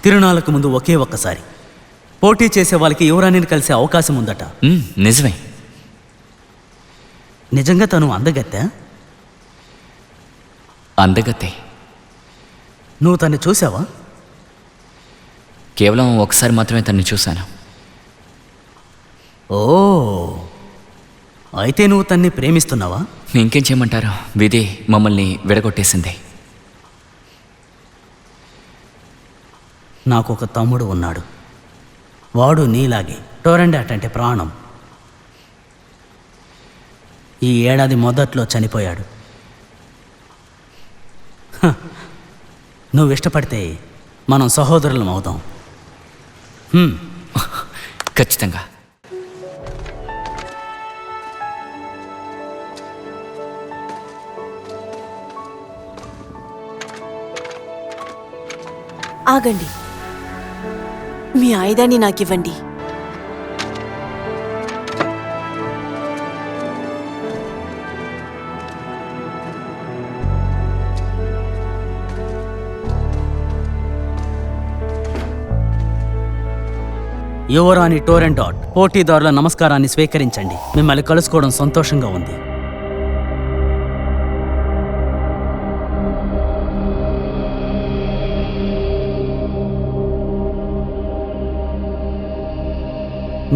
తిరునాళ్ళకు ముందు ఒకే ఒక్కసారి పోటీ చేసే వాళ్ళకి యువరాణిని కలిసే అవకాశం ఉందట. నిజమే. నిజంగా తను అందగత్తా? అందగత్తే. నువ్వు తన్ని చూసావా? కేవలం ఒకసారి మాత్రమే తన్ని చూశాను. ఓ, అయితే నువ్వు తన్ని ప్రేమిస్తున్నావా? ఇంకేం చేయమంటారు, విధి మమ్మల్ని విడగొట్టేసింది. నాకు ఒక తమ్ముడు ఉన్నాడు. వాడు నీలాగే టోరెండాట్ అంటే ప్రాణం. ఈ ఏడాది మొదట్లో చనిపోయాడు. నువ్వు ఇష్టపడితే మనం సహోదరులం అవుదాం. ఖచ్చితంగా. ఆగండి, మీ ఆయుధాన్ని నాకివ్వండి. యువరాణి టోరెంటాట్, పోటీదారుల నమస్కారాన్ని స్వీకరించండి. మిమ్మల్ని కలుసుకోవడం సంతోషంగా ఉంది.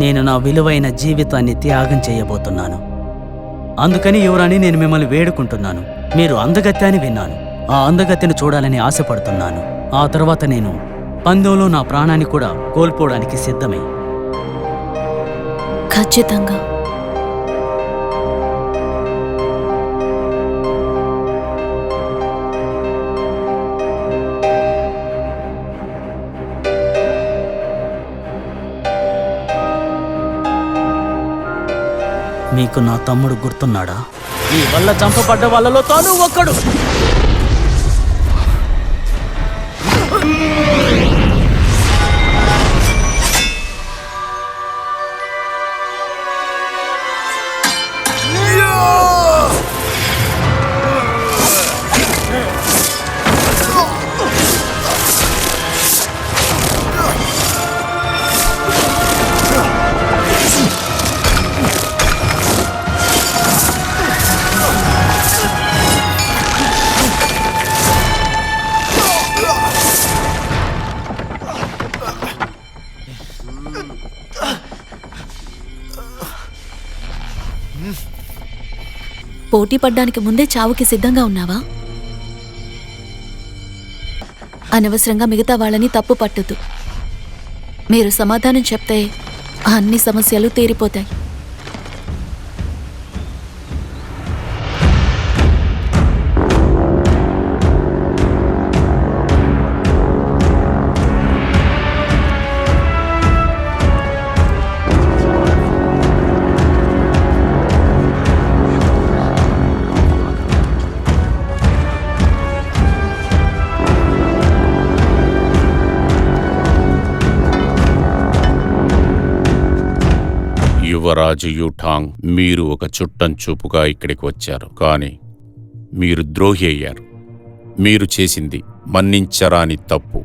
నేను నా విలువైన జీవితాన్ని త్యాగం చేయబోతున్నాను. అందుకని యువరాణి, నేను మిమ్మల్ని వేడుకుంటున్నాను. మీరు అందగత్తె అని విన్నాను. ఆ అందగత్తెను చూడాలని ఆశపడుతున్నాను. ఆ తర్వాత నేను పందెంలో నా ప్రాణాన్ని కూడా కోల్పోవడానికి సిద్ధమే. ఖచ్చితంగా. మీకు నా తమ్ముడు గుర్తున్నాడా? ఈ వల్ల చంపబడ్డ వాళ్ళలో తాను ఒక్కడు. పోటీ పడ్డానికి ముందే చావుకి సిద్ధంగా ఉన్నావా? అనవసరంగా మిగతా వాళ్ళని తప్పు పట్టదు. మీరు సమాధానం చెప్తే అన్ని సమస్యలు తీరిపోతాయి. యువరాజు యూటాంగ్, మీరు ఒక చుట్టం చూపుగా ఇక్కడికి వచ్చారు, కానీ మీరు ద్రోహి అయ్యారు. మీరు చేసింది మన్నించరాని తప్పు.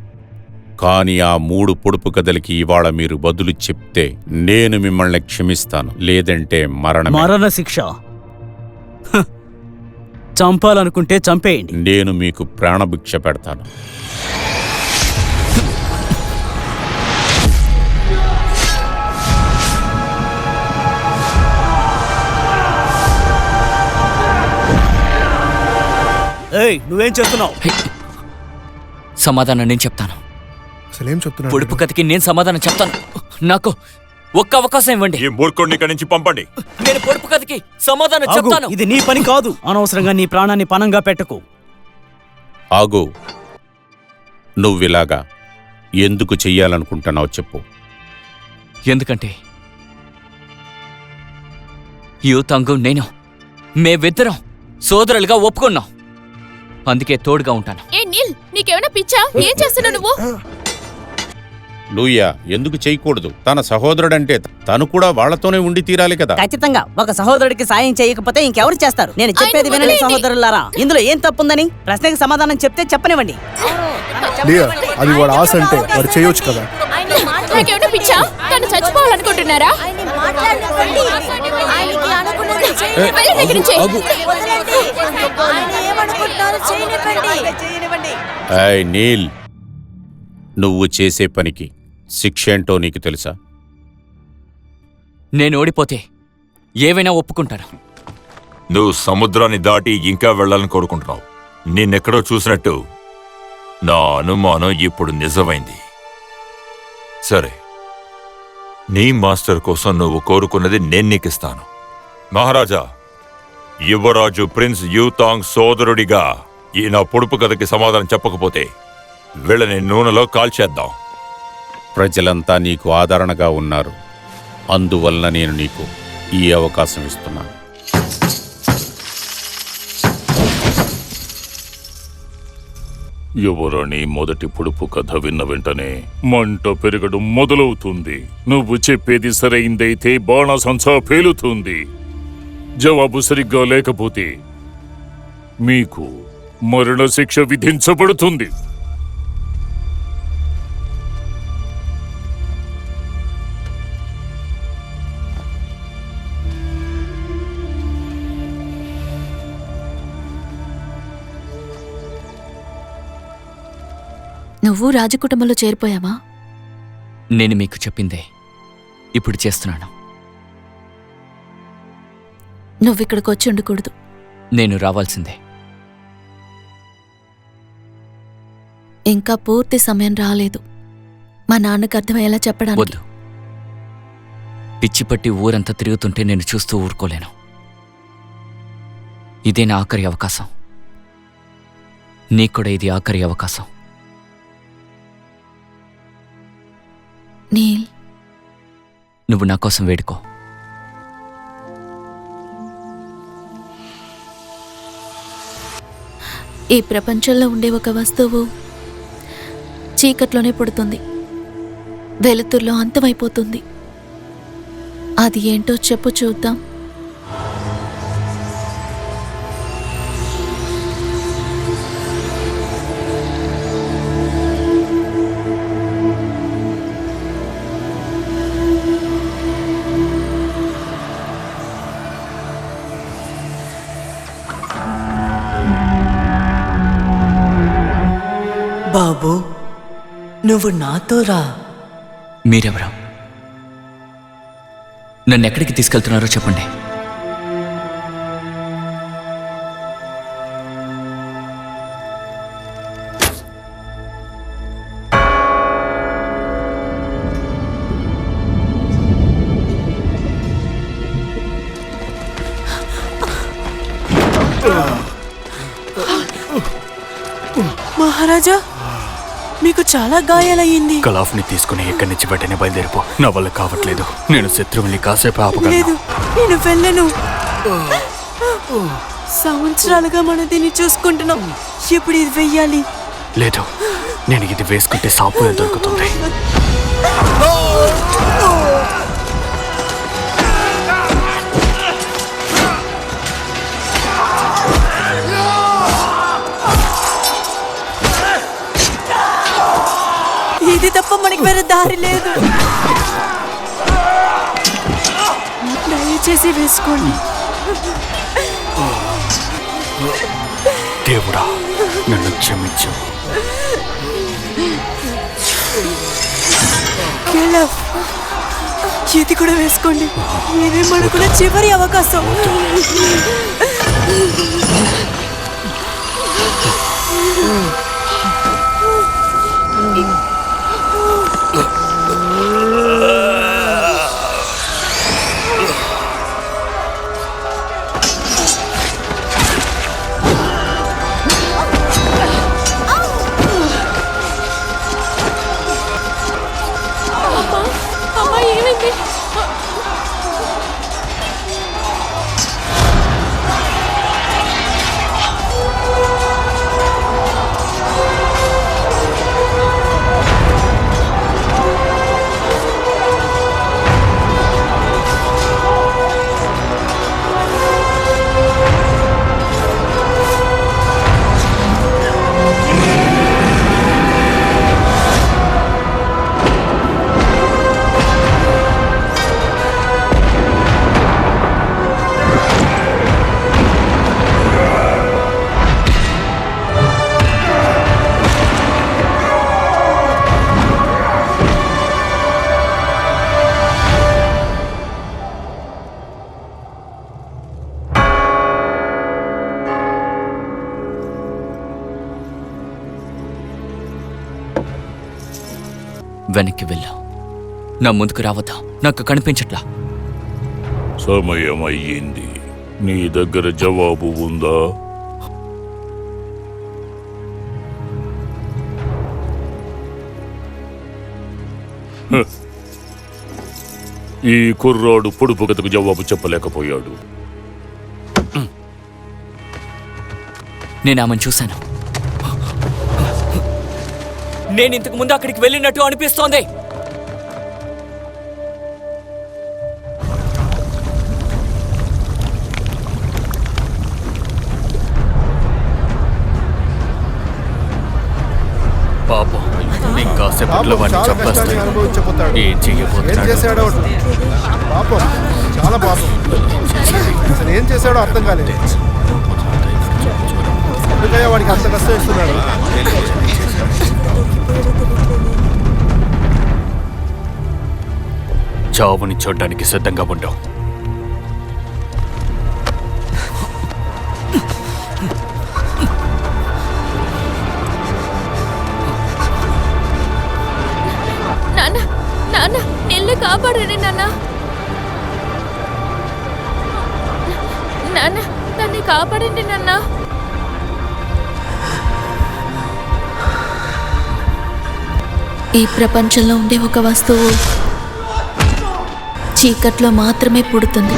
కానీ ఆ 3 పొడుపు కథలకి ఇవాళ మీరు బదులు చెప్తే నేను మిమ్మల్ని క్షమిస్తాను, లేదంటే మరణ శిక్ష. చంపాలనుకుంటే చంపేయండి. నేను మీకు ప్రాణభిక్ష పెడతాను. నువ్వేం చేస్తున్నావు? సమాధానం నేను చెప్తాను. అసలేం చెప్తున్నా? పొడుపు కథకి నేను సమాధానం చెప్తాను. నాకు ఒక్క అవకాశం ఇవ్వండి. ఈ మూర్ఖుడిని ఇక్కడి నుంచి పంపండి. నేను పొడుపు కథకి సమాధానం చెప్తాను. ఇది నీ పని కాదు. అనవసరంగా నీ ప్రాణాన్ని పణంగా పెట్టకు. ఆగు. నువ్విలాగా ఎందుకు చెయ్యాలనుకుంటున్నావు చెప్పు. ఎందుకంటే యూతాంగు నేను మేమిద్దరం సోదరులుగా ఒప్పుకున్నాం. అందుకే తోడుగా ఉంటాను. ఏ నీల్, నీకేమైనా పిచ్చా? ఏం చేస్తున్నావు నువ్వు? లూయా ఎందుకు చేయకూడదు? తన సహోదరుడంటే తను కూడా వాళ్లతోనే ఉండి తీరాలి కదా. ఖచ్చితంగా. ఒక సహోదరుడికి సాయం చేయకపోతే ఇంకెవరు చేస్తారు? నేను చెప్పేది వినండి సహోదరులారా. ఇందులో ఏం తప్పుందని ప్రశ్నకి సమాధానం చెప్తే చెప్పనివ్వండి. లియా, అది వాడు ఆశ అంటే వాడు చేయొచ్చు కదా. నీకేమైనా పిచ్చా? తను చచ్చిపోవాలనుకుంటున్నారా? ఏయ్ నీల్, నువ్వు చేసే పనికి శిక్ష ఏంటో నీకు తెలుసా? నేను ఓడిపోతే ఏవైనా ఒప్పుకుంటాను. నువ్వు సముద్రాన్ని దాటి ఇంకా వెళ్ళాలని కోరుకుంటున్నావు. నిన్నెక్కడో చూసినట్టు నా అనుమానం ఇప్పుడు నిజమైంది. సరే, నీ మాస్టర్ కోసం నువ్వు కోరుకున్నది నేను నీకిస్తాను. మహారాజా, యువరాజు ప్రిన్స్ యూతాంగ్ సోదరుడిగా ఈ నా పొడుపు కథకి సమాధానం చెప్పకపోతే వీళ్ళని నూనెలో కాల్చేద్దాం. ప్రజలంతా నీకు ఆదరణగా ఉన్నారు, అందువలన నేను నీకు ఈ అవకాశం ఇస్తున్నాను. యువరాణి మొదటి పొడుపు కథ విన్న వెంటనే మంట పెరగడం మొదలవుతుంది. నువ్వు చెప్పేది సరైందైతే బాణసంచా పేలుతుంది. జవాబు సరిగ్గా లేకపోతే మీకు మరణశిక్ష విధించబడుతుంది. నువ్వు రాజకుటుంబంలో చేరిపోయావా? నేను మీకు చెప్పిందే ఇప్పుడు చేస్తున్నాను. నువ్విక్కడికి వచ్చి ఉండకూడదు. నేను రావాల్సిందే. ఇంకా పూర్తి సమయం రాలేదు. మా నాన్నకు అర్థమయ్యేలా చెప్పడానికి. వద్దు. పిచ్చి పట్టి ఊరంతా తిరుగుతుంటే నేను చూస్తూ ఊరుకోలేను. ఇదే నా ఆఖరి అవకాశం. నీకు కూడా ఇది ఆఖరి అవకాశం. నీల్, నువ్వు నా కోసం వేడుకో. ఈ ప్రపంచంలో ఉండే ఒక వస్తువు చీకట్లోనే పుడుతుంది, వెలుతుర్లో అంతమైపోతుంది. అది ఏంటో చెప్పు చూద్దాం. బాబు, నువ్వు నాతో రా. మీరెవరు? నన్ను ఎక్కడికి తీసుకెళ్తున్నారో చెప్పండి. మహారాజా, మీకు చాలా గాయాలయ్యింది. కలాఫ్ని తీసుకుని ఇక్కడి నుంచి వెంటనే బయలుదేరిపో. నా వల్ల కావట్లేదు. నేను శత్రువుల్ని కాసేపు లేదు, ఆపగలను. నేను వెళ్ళను. సంవత్సరాలుగా మనం దీన్ని చూసుకుంటున్నాం. ఇప్పుడు ఇది వెయ్యాలి. లేదు, నేను ఇది వేసుకుంటే సాంపులు దొరుకుతుంది. ఇది తప్ప మనకి వేరే దారి లేదు. దయచేసి వేసుకోండి. దేవుడా, నన్ను క్షమించు. కేలఫ్, ఇది కూడా వేసుకోండి. ఇదే మనకున్న చివరి అవకాశం. వెనక్కి వెళ్ళు. నా ముందుకు రావద్దా? నాకు కనిపించట్లా. సమయం అయ్యింది. నీ దగ్గర జవాబు ఉందా? ఈ కుర్రాడు పొడుపు కథకు జవాబు చెప్పలేకపోయాడు. నేను ఆమెను చూశాను. నేను ఇంతకు ముందు అక్కడికి వెళ్ళినట్టు అనిపిస్తోంది. పాపం, ఇంకాసేపట్లో వాడిని చంపేస్తాడు. ఏం చెయ్యబోతున్నాడు? పాపం, చాలా పాపం. అసలు ఏం చేశాడో అర్థం కాలేదు. ఎందుకయ్యా వాడికి అంత కష్టం ఇస్తున్నాడు? చేయాలో తెలియట్లేదే. చావుని చూడ్డానికి సిద్ధంగా ఉండవు. నాన్న నాన్న నిన్ను కాపాడండి నాన్న. నాన్న నన్ను కాపాడండి నాన్న. ఈ ప్రపంచంలో ఉండే ఒక వస్తువు చీకట్లో మాత్రమే పుడుతుంది,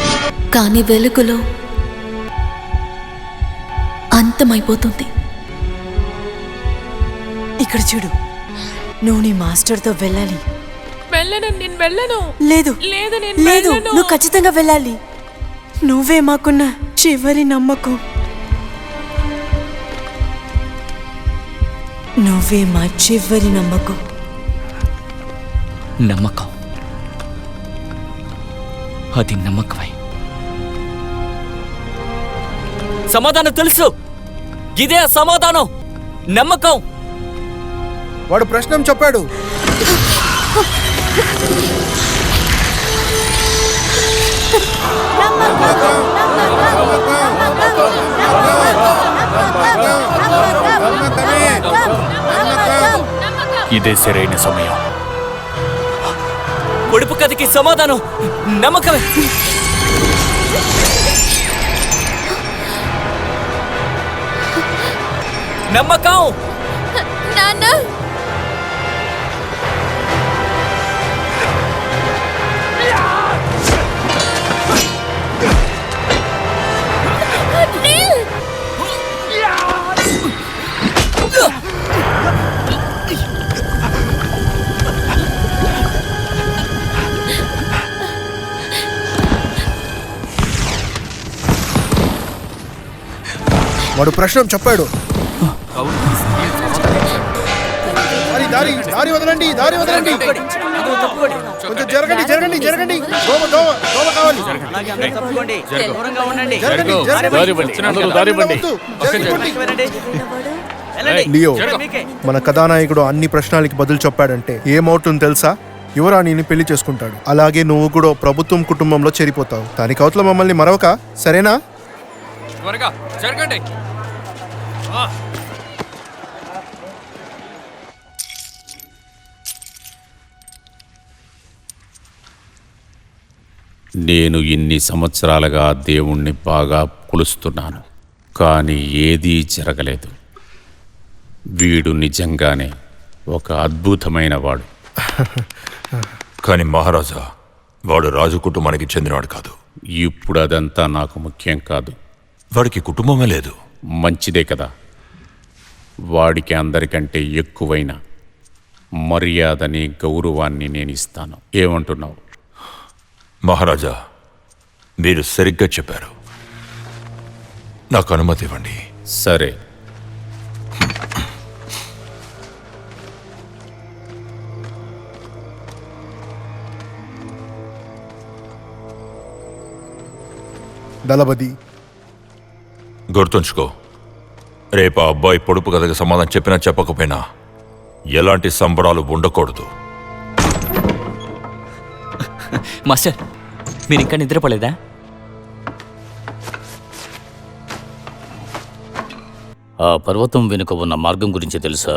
కానీ వెలుగులో అంతమైపోతుంది. ఇక్కడ చూడు, నువ్వు నీ మాస్టర్తో వెళ్ళాలి. నేను వెళ్ళను. లేదు లేదు నేను లేదు, వెళ్ళను. నువ్వు ఖచ్చితంగా వెళ్ళాలి. నువ్వే మాకున్న చివరి నమ్మకం. నువ్వే మా చివరి నమ్మకం. నమ్మకం, అది నమ్మకమై. సమాధానం తెలుసు, ఇదే సమాధానం. నమ్మకం. వాడు ప్రశ్న చెప్పాడు. ఇదే సరైన సమయం. పొడుపు కథకి సమాధానం నమ్మకమే. నమ్మకం. నాన్న వాడు ప్రశ్న చెప్పాడు. దారి దారి వదలండి, దారి వదలండి. కొంచెం జరగండి, జరగండి, జరగండి. దోమ దోమ దోమ కావాలి. లియో, మన కథానాయకుడు అన్ని ప్రశ్నలకి బదులు చెప్పాడంటే ఏమవుతుందో తెలుసా? యువరాణిని పెళ్లి చేసుకుంటాడు. అలాగే నువ్వు కూడా ప్రభుత్వం కుటుంబంలో చేరిపోతావు. దానికి అవతల మమ్మల్ని మరవక, సరేనా? నేను ఇన్ని సంవత్సరాలుగా దేవుణ్ణి బాగా కొలుస్తున్నాను, కానీ ఏదీ జరగలేదు. వీడు నిజంగానే ఒక అద్భుతమైన వాడు. కానీ మహారాజా, వాడు రాజు కుటుంబానికి చెందినవాడు కాదు. ఇప్పుడు అదంతా నాకు ముఖ్యం కాదు. వాడికి కుటుంబమే లేదు. మంచిదే కదా. వాడికి అందరికంటే ఎక్కువైన మర్యాదని, గౌరవాన్ని నేను ఇస్తాను. ఏమంటున్నావు? మహారాజా, మీరు సరిగ్గా చెప్పారు. నాకు అనుమతి ఇవ్వండి. సరే. దళపతి, గుర్తుంచుకో, రేపు ఆ అబ్బాయి పొడుపు కథకి సమాధానం చెప్పినా చెప్పకపోయినా ఎలాంటి సంబరాలు ఉండకూడదు. మాస్టర్, మీరు ఇంకా నిద్రపోలేదా? ఆ పర్వతం వెనుక ఉన్న మార్గం గురించి తెలుసా?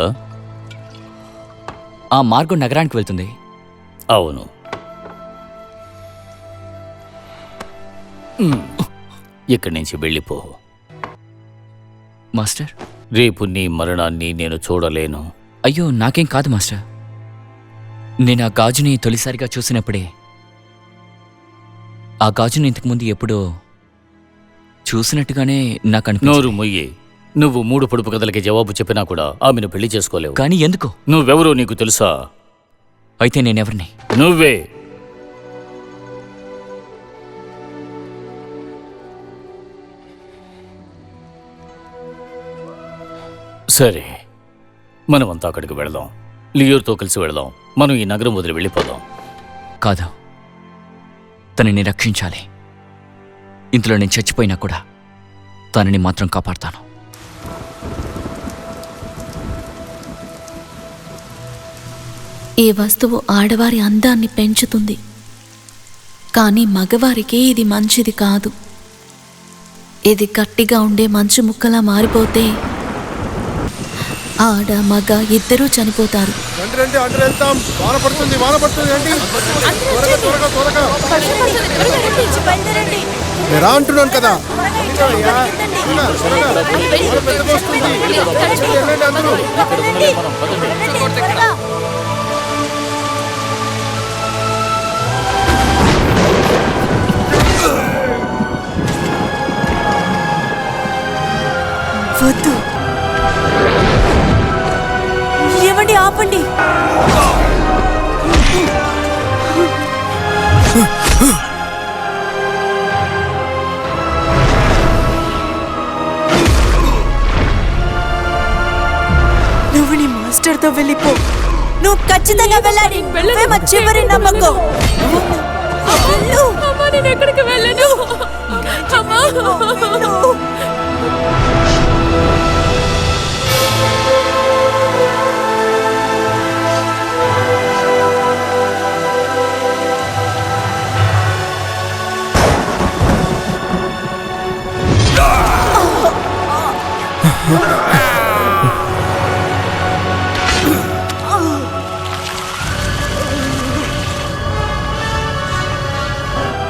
ఆ మార్గం నగరానికి వెళ్తుంది. అవును. ఇక్కడి నుంచి వెళ్ళిపో. మాస్టర్, రేపు నీ మరణాన్ని నేను చూడలేను. అయ్యో, నాకేం కాదు మాస్టర్. నేను ఆ గాజుని తొలిసారిగా చూసినప్పుడే, ఆ గాజుని ఇంతకుముందు ఎప్పుడో చూసినట్టుగానే నాకు అనిపించింది. నోరు మొయ్యి. నువ్వు 3 పొడుపు కథలకి జవాబు చెప్పినా కూడా ఆమెను పెళ్లి చేసుకోలేవు. కానీ ఎందుకు? నువ్వెవరో నీకు తెలుసా? అయితే నేనెవరిని? నువ్వే. సరే, మనమంతా అక్కడికి వెళదాం. లియోర్తో కలిసి వెళదాం. మనం ఈ నగరం వదిలి వెళ్ళిపోదాం. కాదు, తనని రక్షించాలి. ఇందులో నేను చచ్చిపోయినా కూడా తనని మాత్రం కాపాడతాను. ఈ వస్తువు ఆడవారి అందాన్ని పెంచుతుంది, కానీ మగవారికి ఇది మంచిది కాదు. ఇది గట్టిగా ఉండే మంచు ముక్కలా మారిపోతే ఆడ మగ ఇద్దరూ చనిపోతారు. రా అంటున్నాను కదా. వద్దు, ఏమండి, ఆపండి. నువ్వు నీ మాస్టర్తో వెళ్ళిపో. నువ్వు ఖచ్చితంగా వెళ్ళాలి. నువ్వే మా చివరి నమ్మకం. వెళ్ళు. నేను ఎక్కడికి వెళ్ళను.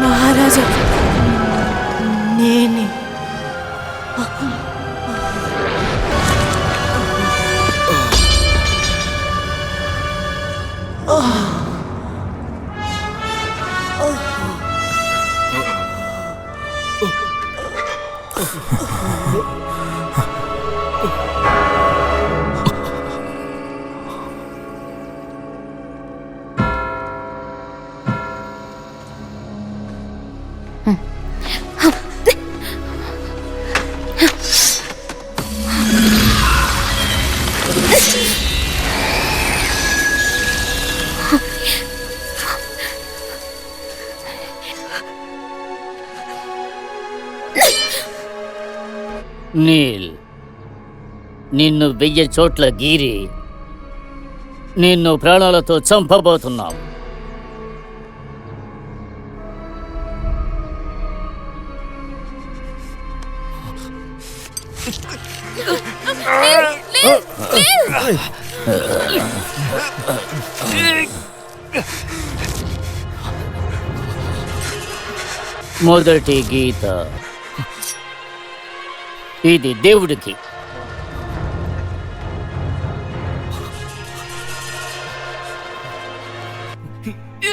మహారాజా, నేనే. నీల్, నిన్ను 1000 చోట్ల గీరి నిన్ను ప్రాణాలతో చంపబోతున్నాం. మొదటి గీత ఇది దేవుడికి.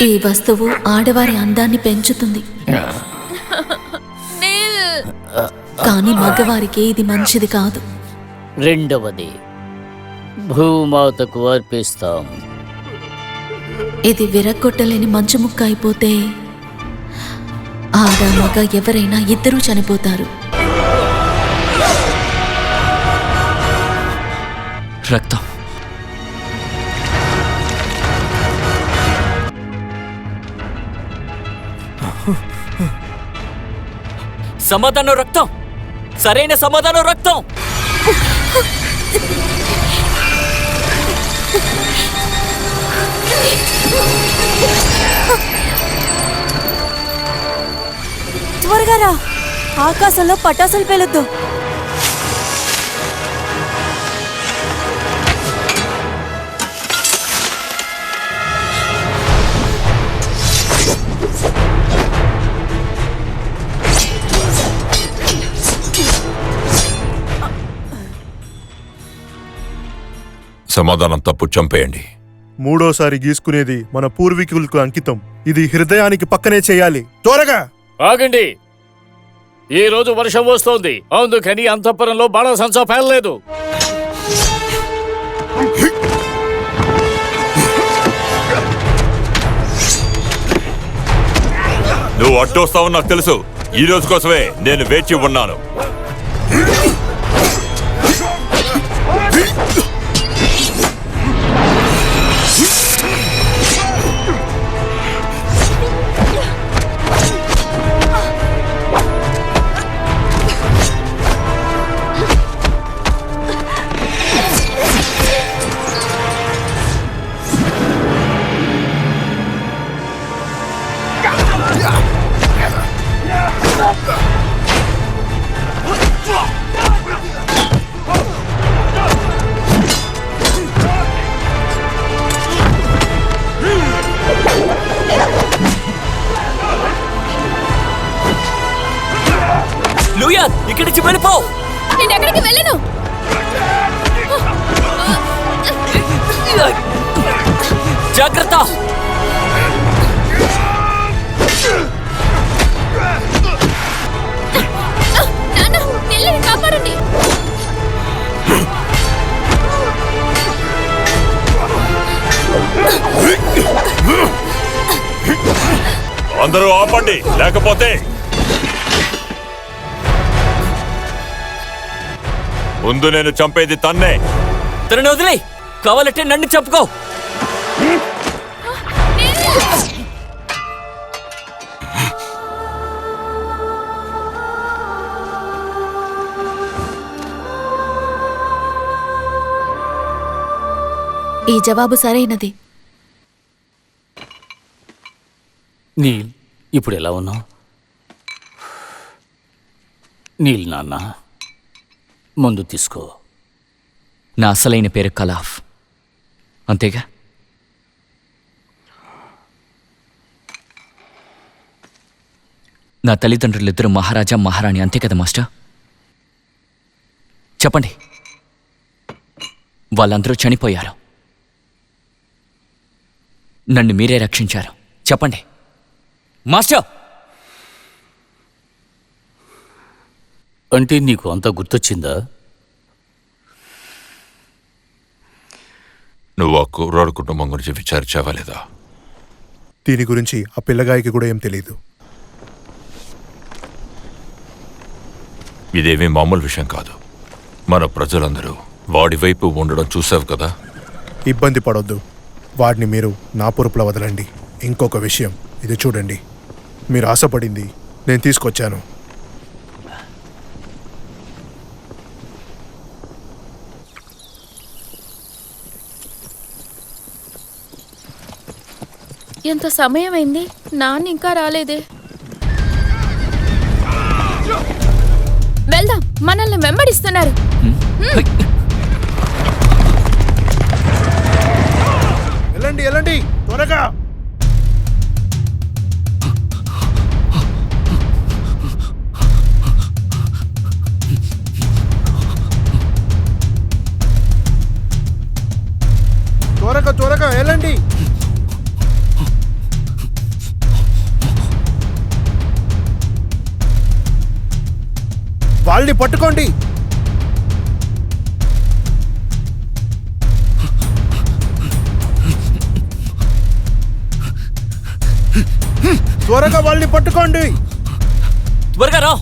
ఈ వస్తువు ఆడవారి అందాన్ని పెంచుతుంది, కానీ మగవారికి ఇది మంచిది కాదు. రెండవది భూమాతకు అర్పిస్తాం. ఇది విరగొట్టలేని మంచు ముక్క అయిపోతే ఆడ మగ ఎవరైనా ఇద్దరూ చనిపోతారు. రక్తం. సమాధానం రక్తం. సరైన సమాధానం రక్తం. త్వరగా రా, ఆకాశంలో పటాసులు పేలొద్దు. సమాధానం తప్పు, చంపేయండి. మూడోసారి గీసుకునేది మన పూర్వీకులకు అంకితం. ఇది హృదయానికి పక్కనే చేయాలి. త్వరగా ఆగండి. ఈ రోజు వర్షం వస్తోంది, అందుకని అంతఃపురంలో బాణసంచా పేలలేదు. నువ్వు అడ్డొస్తావని నాకు తెలుసు. ఈ రోజు కోసమే నేను వేచి ఉన్నాను. లూయర్, ఇక్కడి నుంచి వెళ్ళిపో. నేను ఎక్కడికి వెళ్ళను. జాగ్రత్త. నాన్న, పిల్లని కాపాడండి. అందరూ ఆపండి, లేకపోతే ముందు నేను చంపేది తన్నే. తనని వదిలే, కావాలంటే నన్ను చంపుకో. ఈ జవాబు సరైనది. నీల్, ఇప్పుడు ఎలా ఉన్నావు? నీల్ నాన్న, ముందు తీసుకో. నా అసలైన పేరు కలాఫ్, అంతేగా? నా తల్లిదండ్రులిద్దరూ మహారాజా మహారాణి, అంతే కదా మాస్టర్? చెప్పండి. వాళ్ళందరూ చనిపోయారు. నన్ను మీరే రక్షించారు. చెప్పండి మాస్టర్. అంటే నీకు అంత గుర్తొచ్చిందా? నువ్వు ఆ కుర్రాడు కుటుంబం గురించి విచారించావా లేదా? దీని గురించి ఆ పిల్లగాయికి కూడా ఏం తెలీదు. ఇదేమీ మామూలు విషయం కాదు. మన ప్రజలందరూ వాడి వైపు ఉండడం చూసావు కదా. ఇబ్బంది పడొద్దు. వాడిని మీరు నా పొరుపులో వదలండి. ఇంకొక విషయం, ఇది చూడండి. మీరు ఆశపడింది నేను తీసుకొచ్చాను. ఎంత సమయం అయింది, నాన్న ఇంకా రాలేదే. వెళ్దాం, మనల్ని వెంబడిస్తున్నారు. వెళ్ళండి వెళ్ళండి త్వరగా. త్వరగా త్వరగా వెళ్ళండి. వాళ్ళని పట్టుకోండి. త్వరగా వాళ్ళని పట్టుకోండి. త్వరగా రా.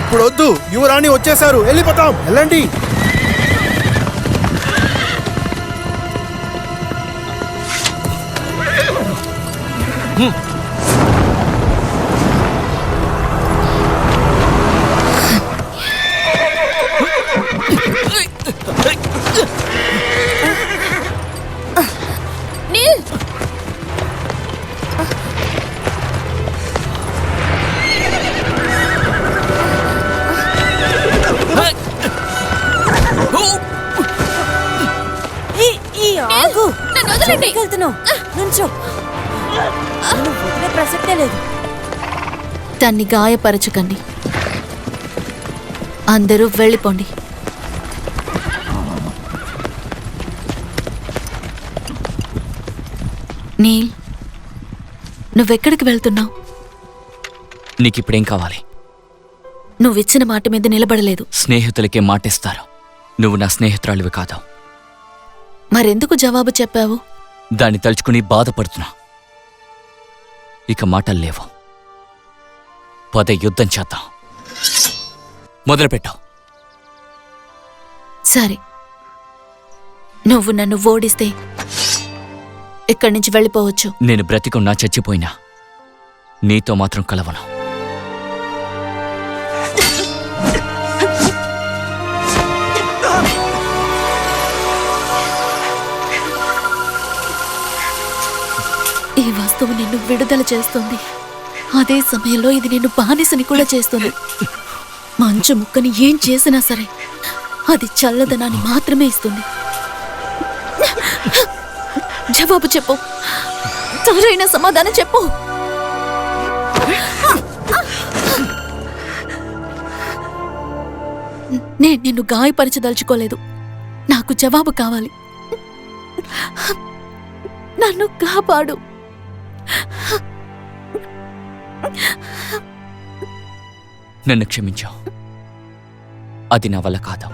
ఇప్పుడు వద్దు, యువరాణి వచ్చేసారు, వెళ్ళిపోతాం. వెళ్ళండి. నీల్, ఆగు. నన్ను వదలండి. వెళ్తున్నావు, నుంచో. వదిలే ప్రసక్తే లేదు. దాన్ని గాయపరచకండి. అందరూ వెళ్ళిపోండి. నీల్, నువ్వెక్కడికి వెళ్తున్నావు? నీకిప్పుడేం కావాలి? నువ్విచ్చిన మాట మీద నిలబడలేదు. స్నేహితులకే మాటిస్తారు. నువ్వు నా స్నేహితురాలివి కాదు. మరెందుకు జవాబు చెప్పావు? దాన్ని తలుచుకుని బాధపడుతున్నా. ఇక మాటలు లేవు. పద, యుద్ధం చేద్దాం. మొదలుపెట్టావు. సరే, నువ్వు నన్ను ఓడిస్తే ఇక్కడి నుంచి వెళ్ళిపోవచ్చు. నేను బ్రతికున్నా చచ్చిపోయినా నీతో మాత్రం కలవను. ఈ వస్తువు నిన్ను విడుదల చేస్తుంది. అదే సమయంలో ఇది నిన్ను బానిసని కూడా చేస్తుంది. మంచు ముక్కని ఏం చేసినా సరే అది చల్లదనాన్ని మాత్రమే ఇస్తుంది. జవాబు చెప్పు, సరైన సమాధానం చెప్పు. నేను నిన్ను గాయపరచదలుచుకోలేదు. నాకు జవాబు కావాలి. నన్ను కాపాడు. నన్ను క్షమించు, అది నా వల్ల కాదు.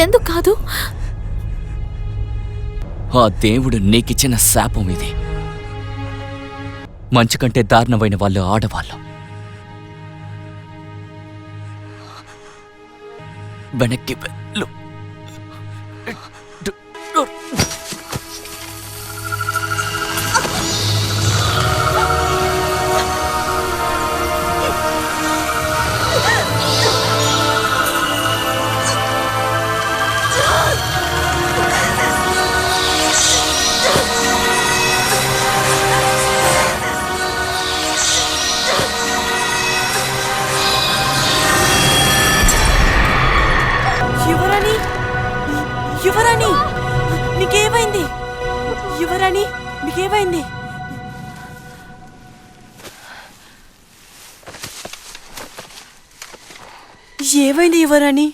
ఎందుకు కాదు? ఆ దేవుడు నీకిచ్చిన శాపం ఇది. మంచు కంటే దారుణమైన వాళ్ళు ఆడవాళ్ళు. వెనక్కి వెళ్ళు. యువరాణి, యువరాణి, నీకేమైంది? యువరాణి, నీకేమైంది? ఏమైంది యువరాణి?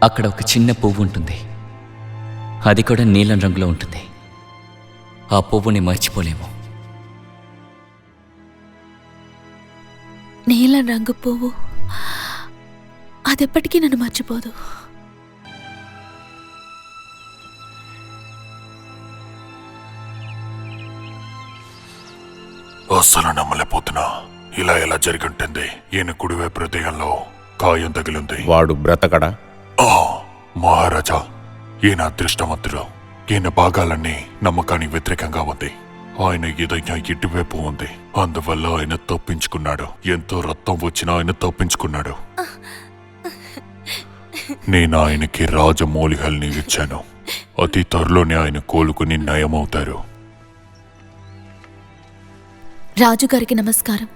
అక్కడ ఒక చిన్న పువ్వు ఉంటుంది. అది కూడా నీలం రంగులో ఉంటుంది. ఆ పువ్వుని మర్చిపోలేము. నీలం రంగు పువ్వు అదెప్పటికీ నన్ను మర్చిపోదు. అస్సలు నమ్మలేకపోతున్నా. ఇలా ఎలా జరిగింటుంది? ఈయన కుడివైపు హృదయంలో గాయం తగిలింది. వాడు బ్రతకడా? మహారాజా, ఈయన అదృష్టవంతుడు. ఈయన భాగాలన్నీ నమ్మకానికి వ్యతిరేకంగా ఉంది. ఆయన ఏదైనా ఇటువైపు ఉంది. అందువల్ల ఆయన తప్పించుకున్నాడు. ఎంతో రక్తం వచ్చినా ఆయన తప్పించుకున్నాడు. నేను ఆయనకి రాజమౌళికల్ని ఇచ్చాను. అతి త్వరలోనే ఆయన కోలుకుని నయమవుతారు. రాజుగారికి నమస్కారం.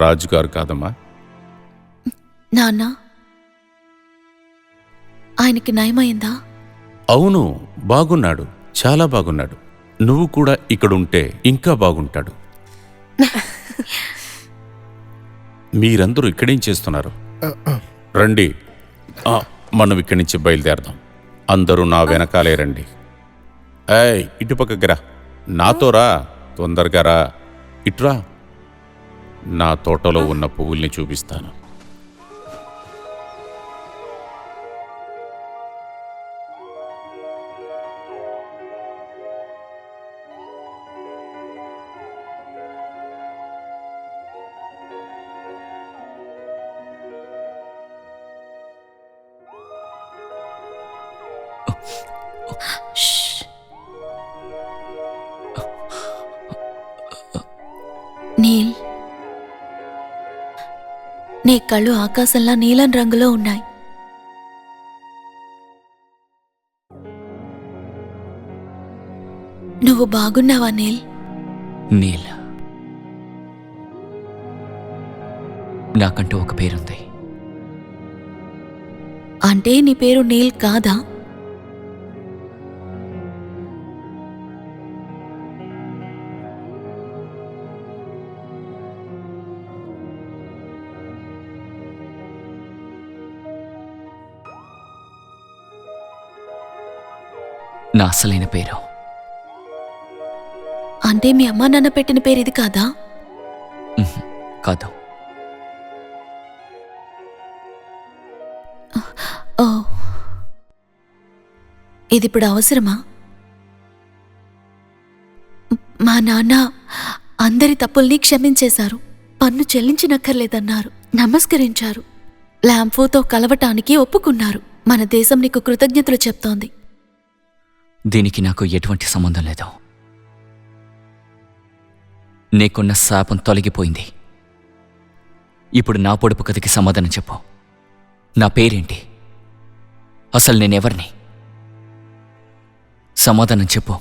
రాజుగారు కాదమ్మా. నాన్న, ఆయనకి నయమైందా? అవును, బాగున్నాడు, చాలా బాగున్నాడు. నువ్వు కూడా ఇక్కడుంటే ఇంకా బాగుంటాడు. మీరందరూ ఇక్కడేం చేస్తున్నారు? రండి, మనం ఇక్కడి నుంచి బయలుదేరదాం. అందరూ నా వెనకాలే రండి. ఏయ్, ఇటుపక్కకి రా. నాతో రా, తొందరగా రా. ఇట్రా, నా తోటలో ఉన్న పువ్వుల్ని చూపిస్తాను. నీల్, నీ కళ్ళు ఆకాశంలా నీలం రంగులో ఉన్నాయి. నువ్వు బాగున్నావా నీల్? నీల్, నాకంటూ ఒక పేరుంది. అంటే నీ పేరు నీల్ కాదా? నా అసలైన పేరు. అంటే మీ అమ్మా నాన్న పెట్టిన పేరు ఇది కాదా? కాదు. ఓ, ఇదిప్పుడు అవసరమా? మా నాన్న అందరి తప్పుల్ని క్షమించేశారు. పన్ను చెల్లించినక్కర్లేదన్నారు. నమస్కరించారు. ల్యాంఫోతో కలవటానికి ఒప్పుకున్నారు. మన దేశం నీకు కృతజ్ఞతలు చెప్తోంది. దీనికి నాకు ఎటువంటి సంబంధం లేదు. నీకున్న శాపం తొలగిపోయింది. ఇప్పుడు నా పొడుపు కథకి సమాధానం చెప్పు. నా పేరేంటి? అసలు నేనెవరిని? సమాధానం చెప్పు.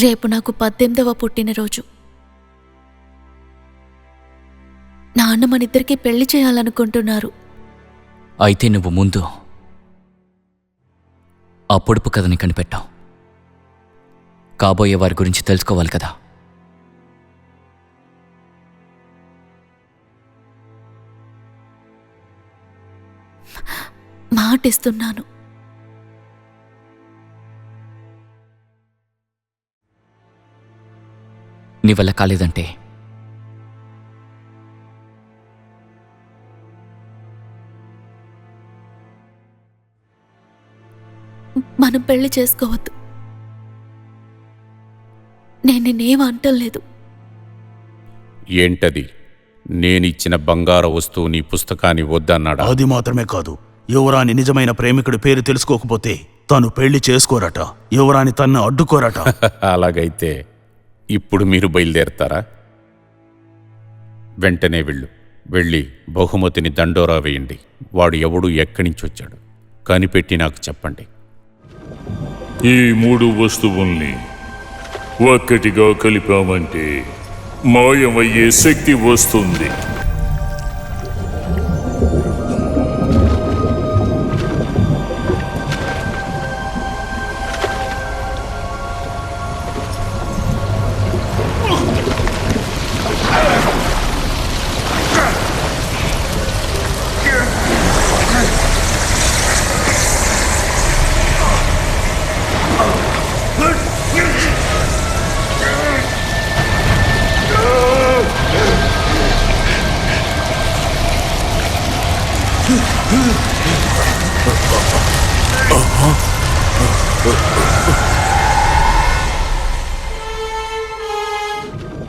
రేపు నాకు 18వ పుట్టినరోజు. నాన్న మనిద్దరికీ పెళ్లి చేయాలనుకుంటున్నారు. అయితే నువ్వు ముందు ఆ పొడుపు కథని కనిపెట్టావు. కాబోయే వారి గురించి తెలుసుకోవాలి కదా. మాటిస్తున్నాను. నీ వల్ల కాలేదంటే మనం పెళ్లి చేసుకోవద్దు. నేను నిన్నేం అంటలేదు. ఏంటది? నేనిచ్చిన బంగారు వస్తువు నీ పుస్తకాన్ని వద్దన్నాడా? అది మాత్రమే కాదు, యువరాణి నిజమైన ప్రేమికుడి పేరు తెలుసుకోకపోతే తను పెళ్లి చేసుకోరట. యువరాణి తన్ను అడ్డుకోరట. అలాగైతే ఇప్పుడు మీరు బయలుదేరతారా? వెంటనే వెళ్ళి బహుమతిని దండోరా వేయండి. వాడు ఎవడు ఎక్కడి నుంచి వచ్చాడు కనిపెట్టి నాకు చెప్పండి. ఈ 3 వస్తువుల్ని ఒక్కటిగా కలిపామంటే మాయమయ్యే శక్తి వస్తుంది.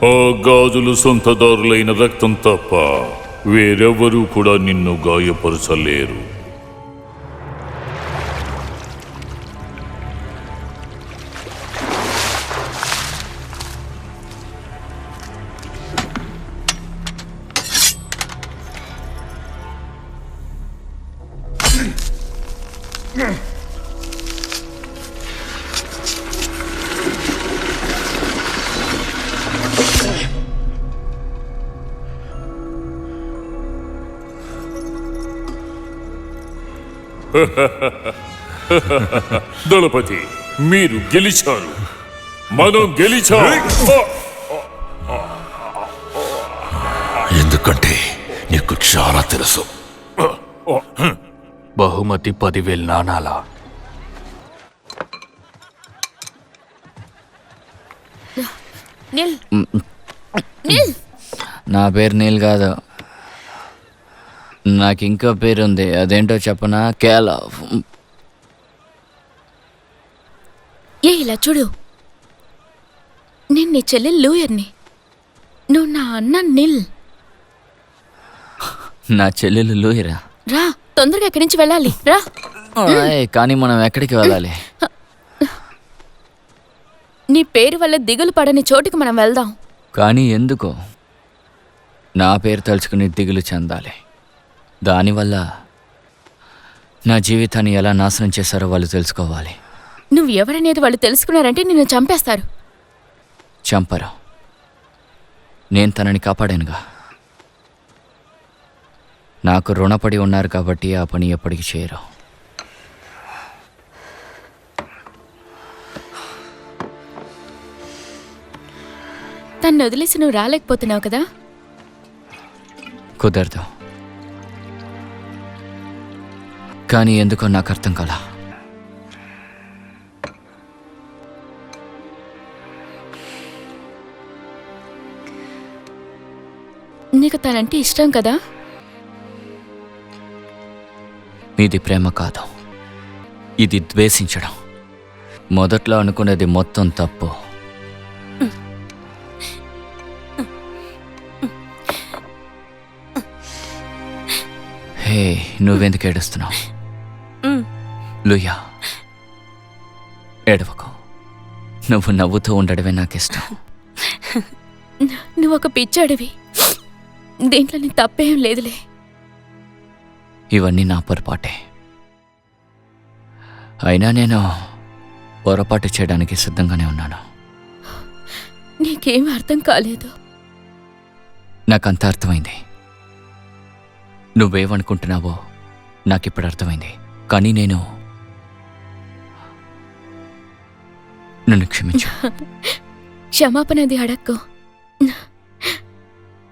ఆ గాజులు సొంతదారులైన రక్తం తప్ప వేరెవరూ కూడా నిన్ను గాయపరచలేరు. దళపతి, మీరు గెలిచారు. మనం గెలిచాం. ఎందుకంటే నీకు చాలా తెలుసు. బహుమతి 10,000 నాణాల. నా పేరు నీల్ కాదు, నాకు ఇంకో పేరుంది. అదేంటో చెప్పనా? కేలా. ఇలా చూడు, నేను నీ చెల్లెలు లూయర్ని. నువ్వు నా అన్న నిల్. నా చెల్లెలు లూయరా? రా, తొందరగా ఎక్కడి నుంచి వెళ్ళాలి. రా. కానీ మనం ఎక్కడికి వెళ్ళాలి? నీ పేరు వల్ల దిగులు పడని చోటుకి మనం వెళ్దాం. కానీ ఎందుకు? నా పేరు తలుచుకుని దిగులు చెందాలి. దానివల్ల నా జీవితాన్ని ఎలా నాశనం చేశారో వాళ్ళు తెలుసుకోవాలి. నువ్వు ఎవరనేది వాళ్ళు తెలుసుకున్నారంటే నిన్ను చంపేస్తారు. చంపరు. నేను తనని కాపాడానుగా. నాకు రుణపడి ఉన్నారు కాబట్టి ఆ పని ఎప్పటికీ చేయరు. తన్ను వదిలేసి నువ్వు రాలేకపోతున్నావు కదా? కుదరదు. కానీ ఎందుకో నాకు అర్థం కాలా. నీకు తనంటే ఇష్టం కదా? ఇది ప్రేమ కాదు, ఇది ద్వేషించడం. మొదట్లో అనుకునేది మొత్తం తప్పు. హే, నువ్వెందుకు ఏడుస్తున్నావు? లూయా, ఏడవకు. నువ్వు నవ్వుతూ ఉండడమే నాకిష్టం. నువ్వు ఒక పిచ్చాడివి. దీంట్లో నీ తప్పేం లేదులే. ఇవన్నీ నా పొరపాటే. అయినా నేను పొరపాటు చేయడానికి సిద్ధంగానే ఉన్నాను. నీకేం అర్థం కాలేదు. నాకంత అర్థమైంది. నువ్వేమనుకుంటున్నావో నాకిప్పుడు అర్థమైంది. కానీ నన్ను క్షమించు. క్షమాపణది అడక్కు.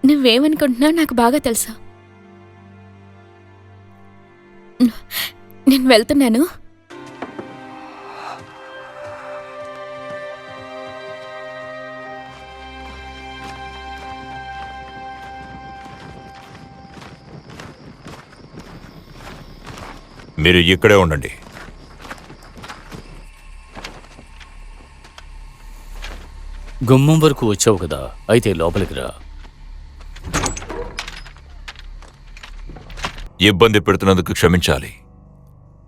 నువ్వేమనుకుంటున్నావు నాకు బాగా తెలుసు. నేను వెళ్తున్నాను. మీరు ఇక్కడే ఉండండి. గుమ్మం వరకు వచ్చావు కదా, అయితే లోపలికి రా. ఇబ్బంది పెడుతున్నందుకు క్షమించాలి.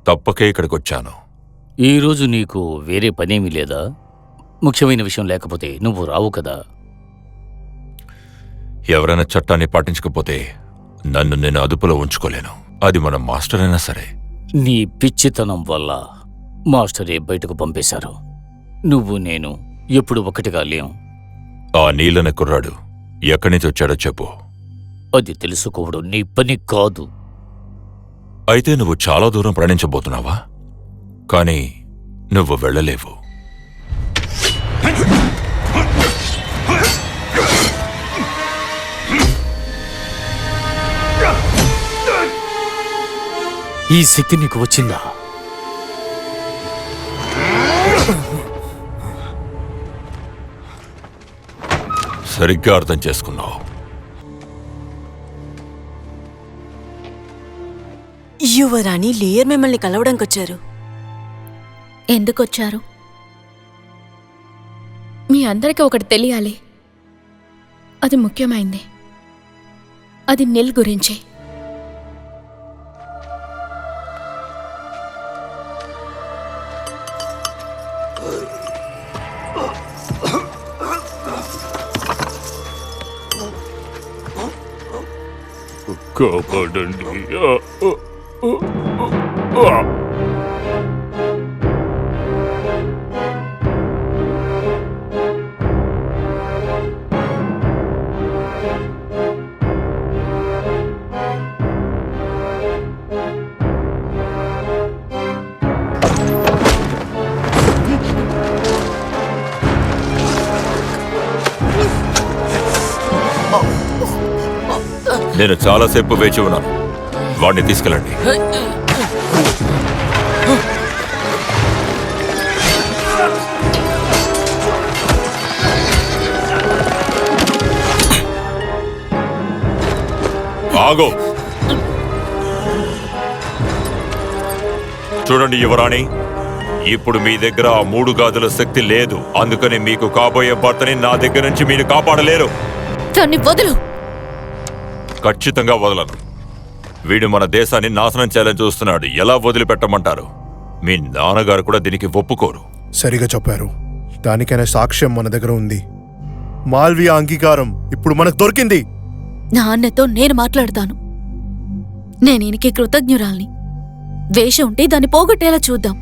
తప్పకే ఇక్కడికి వచ్చాను. ఈరోజు నీకు వేరే పనేమీ లేదా? ముఖ్యమైన విషయం లేకపోతే నువ్వు రావు కదా. ఎవరైనా చట్టాన్ని పాటించకపోతే నన్ను నేను అదుపులో ఉంచుకోలేను. అది మన మాస్టర్ అయినా సరే. నీ పిచ్చితనం వల్ల మాస్టరే బయటకు పంపేశారు. నువ్వు నేను ఎప్పుడు ఒకటిగా లేం. ఆ నీలన కుర్రాడు ఎక్కడి నుంచి వచ్చాడో చెప్పు. అది తెలుసుకోవడం నీ పని కాదు. అయితే నువ్వు చాలా దూరం ప్రయాణించబోతున్నావా? కానీ నువ్వు వెళ్ళలేవు. ఈ శక్తి నీకు వచ్చిందా? సరిగ్గా అర్థం చేసుకున్నావు. యువరాణి లేయర్ మిమ్మల్ని కలవడానికి వచ్చారు. ఎందుకొచ్చారు? మీ అందరికీ ఒకటి తెలియాలి. అది ముఖ్యమైంది. అది నిల్ గురించి. కాపాడండి. నేను చాలాసేపు వేచి ఉన్నాను. వాడిని తీసుకెళ్ళండి. ఆగో. చూడండి యువరాణి, ఇప్పుడు మీ దగ్గర ఆ 3 గాజుల శక్తి లేదు. అందుకని మీకు కాబోయే భర్తని నా దగ్గర నుంచి మీరు కాపాడలేరు. దాన్ని వదులు. ఖచ్చితంగా వదలను. వీడు మన దేశాన్ని నాశనం చేయాలని చూస్తున్నాడు. ఎలా వదిలిపెట్టమంటారు? మీ నాన్నగారు కూడా దీనికి ఒప్పుకోరు. సరిగా చెప్పారు. దానికైనా సాక్ష్యం మన దగ్గర ఉంది. మాల్వియా అంగీకారం ఇప్పుడు మనకు దొరికింది. నాన్నతో నేను మాట్లాడతాను. నేను ఈయనకి కృతజ్ఞురాల్ని. ద్వేషం ఉంటే దాన్ని పోగొట్టేలా చూద్దాం.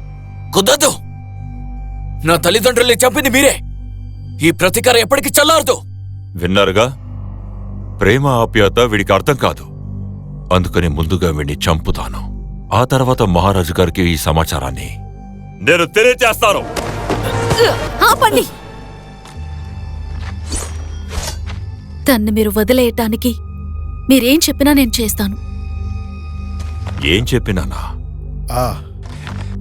కుదరదు. నా తల్లిదండ్రుల్ని చంపింది మీరే. ఈ ప్రతీకారం ఎప్పటికీ చల్లారదు. విన్నారుగా? ప్రేమ ఆప్యాయత వీడికి అర్థం కాదు. అందుకని ముందుగా వీడిని చంపుతాను. ఆ తర్వాత మహారాజు గారికి ఈ సమాచారాన్ని నేను తెలియజేస్తాను. ఆపండి. తన్ని మీరు వదిలేయటానికి మీరేం చెప్పినా నేను చేస్తాను. ఏం చెప్పినానా?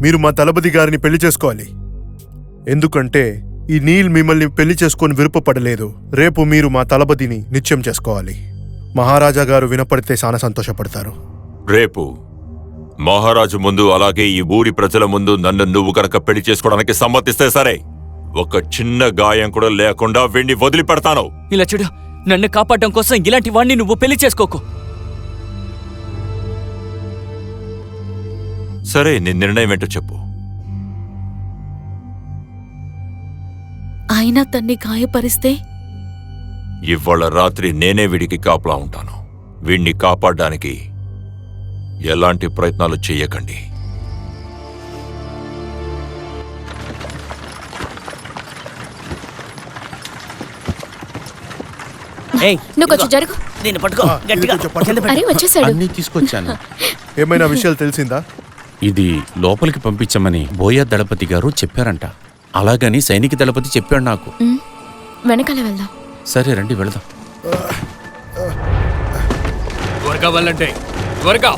మీరు మా దళపతి గారిని పెళ్లి చేసుకోవాలి. ఎందుకంటే ఈ నీల్ మిమ్మల్ని పెళ్లి చేసుకొని విరుపపడలేదు. రేపు మీరు మా దళపతిని నిత్యం చేసుకోవాలి. మహారాజా గారు వినపడితే చాలా సంతోషపడతారు. రేపు మహారాజు ముందు, అలాగే ఈ ఊరి ప్రజల ముందు నన్ను నువ్వు గనక పెళ్లి చేసుకోవడానికి సమ్మతిస్తే సరే, ఒక చిన్న గాయం కూడా లేకుండా వీణ్ణి వదిలిపెడతాను. ఇలా చూడు, నన్ను కాపాడడం కోసం ఇలాంటి వాణ్ణి నువ్వు పెళ్లి చేసుకోకు. సరే, నీ నిర్ణయం ఏంటో చెప్పు. అయినా తన్ని గాయపరిస్తే ఇవాళ రాత్రి నేనే వీడికి కాపలా ఉంటాను. వీణ్ణి కాపాడడానికి ఎలాంటి ప్రయత్నాలు చెయ్యకండి. నువ్వు కొంచెం జరుగు. దీన్ని పట్టుకో గట్టిగా. అరే వచ్చేసాడు. అన్నీ తీసుకొచ్చాను. ఏమైనా విషయాలు తెలిసిందా? ఇది లోపలికి పంపించమని బోయా దళపతి గారు చెప్పారంట. అలాగని సైనిక దళపతి చెప్పాడు నాకు. వెనకాల వెళ్దాం. సరే రండి వెళదాం. త్వరగా వెళ్ళండి, త్వరగా.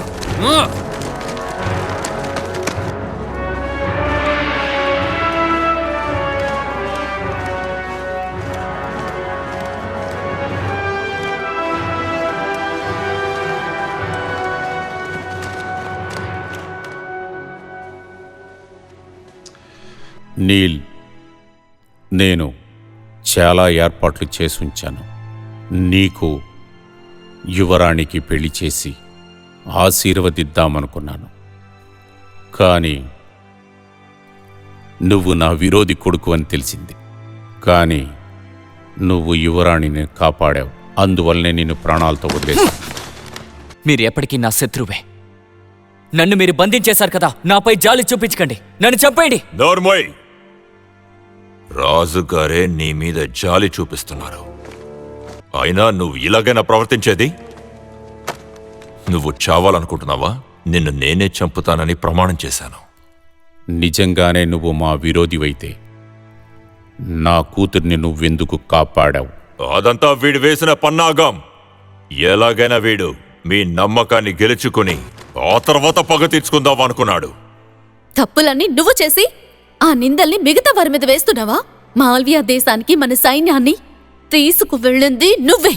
నీల్, నేను చాలా ఏర్పాట్లు చేసుంచాను. నీకు యువరాణికి పెళ్లి చేసి ఆశీర్వదిద్దామనుకున్నాను. కానీ నువ్వు నా విరోధి కొడుకు అని తెలిసింది. కానీ నువ్వు యువరాణిని కాపాడావు. అందువల్లనే నిన్ను ప్రాణాలతో వదిలేశాను. మీరు ఎప్పటికీ నా శత్రువే. నన్ను మీరు బంధించేశారు కదా, నాపై జాలి చూపించకండి, నన్ను చంపేయండి. నోర్మోయ్, రాజుగారే నీ మీద జాలి చూపిస్తున్నారు. అయినా నువ్వు ఇలాగైనా ప్రవర్తించేది? నువ్వు చావాలనుకుంటున్నావా? నిన్ను నేనే చంపుతానని ప్రమాణం చేశాను. నిజంగానే నువ్వు మా విరోధివైతే నా కూతుర్ని నువ్వెందుకు కాపాడావు? అదంతా వీడు వేసిన పన్నాగం. ఎలాగైనా వీడు మీ నమ్మకాన్ని గెలుచుకుని ఆ తర్వాత పగ తీర్చుకుందాం అనుకున్నాడు. తప్పులన్నీ నువ్వు చేసి ఆ నిందల్ని మిగతా వారి మీద వేస్తున్నావా? మాల్వియా దేశానికి మన సైన్యాన్ని తీసుకువెళ్ళింది నువ్వే.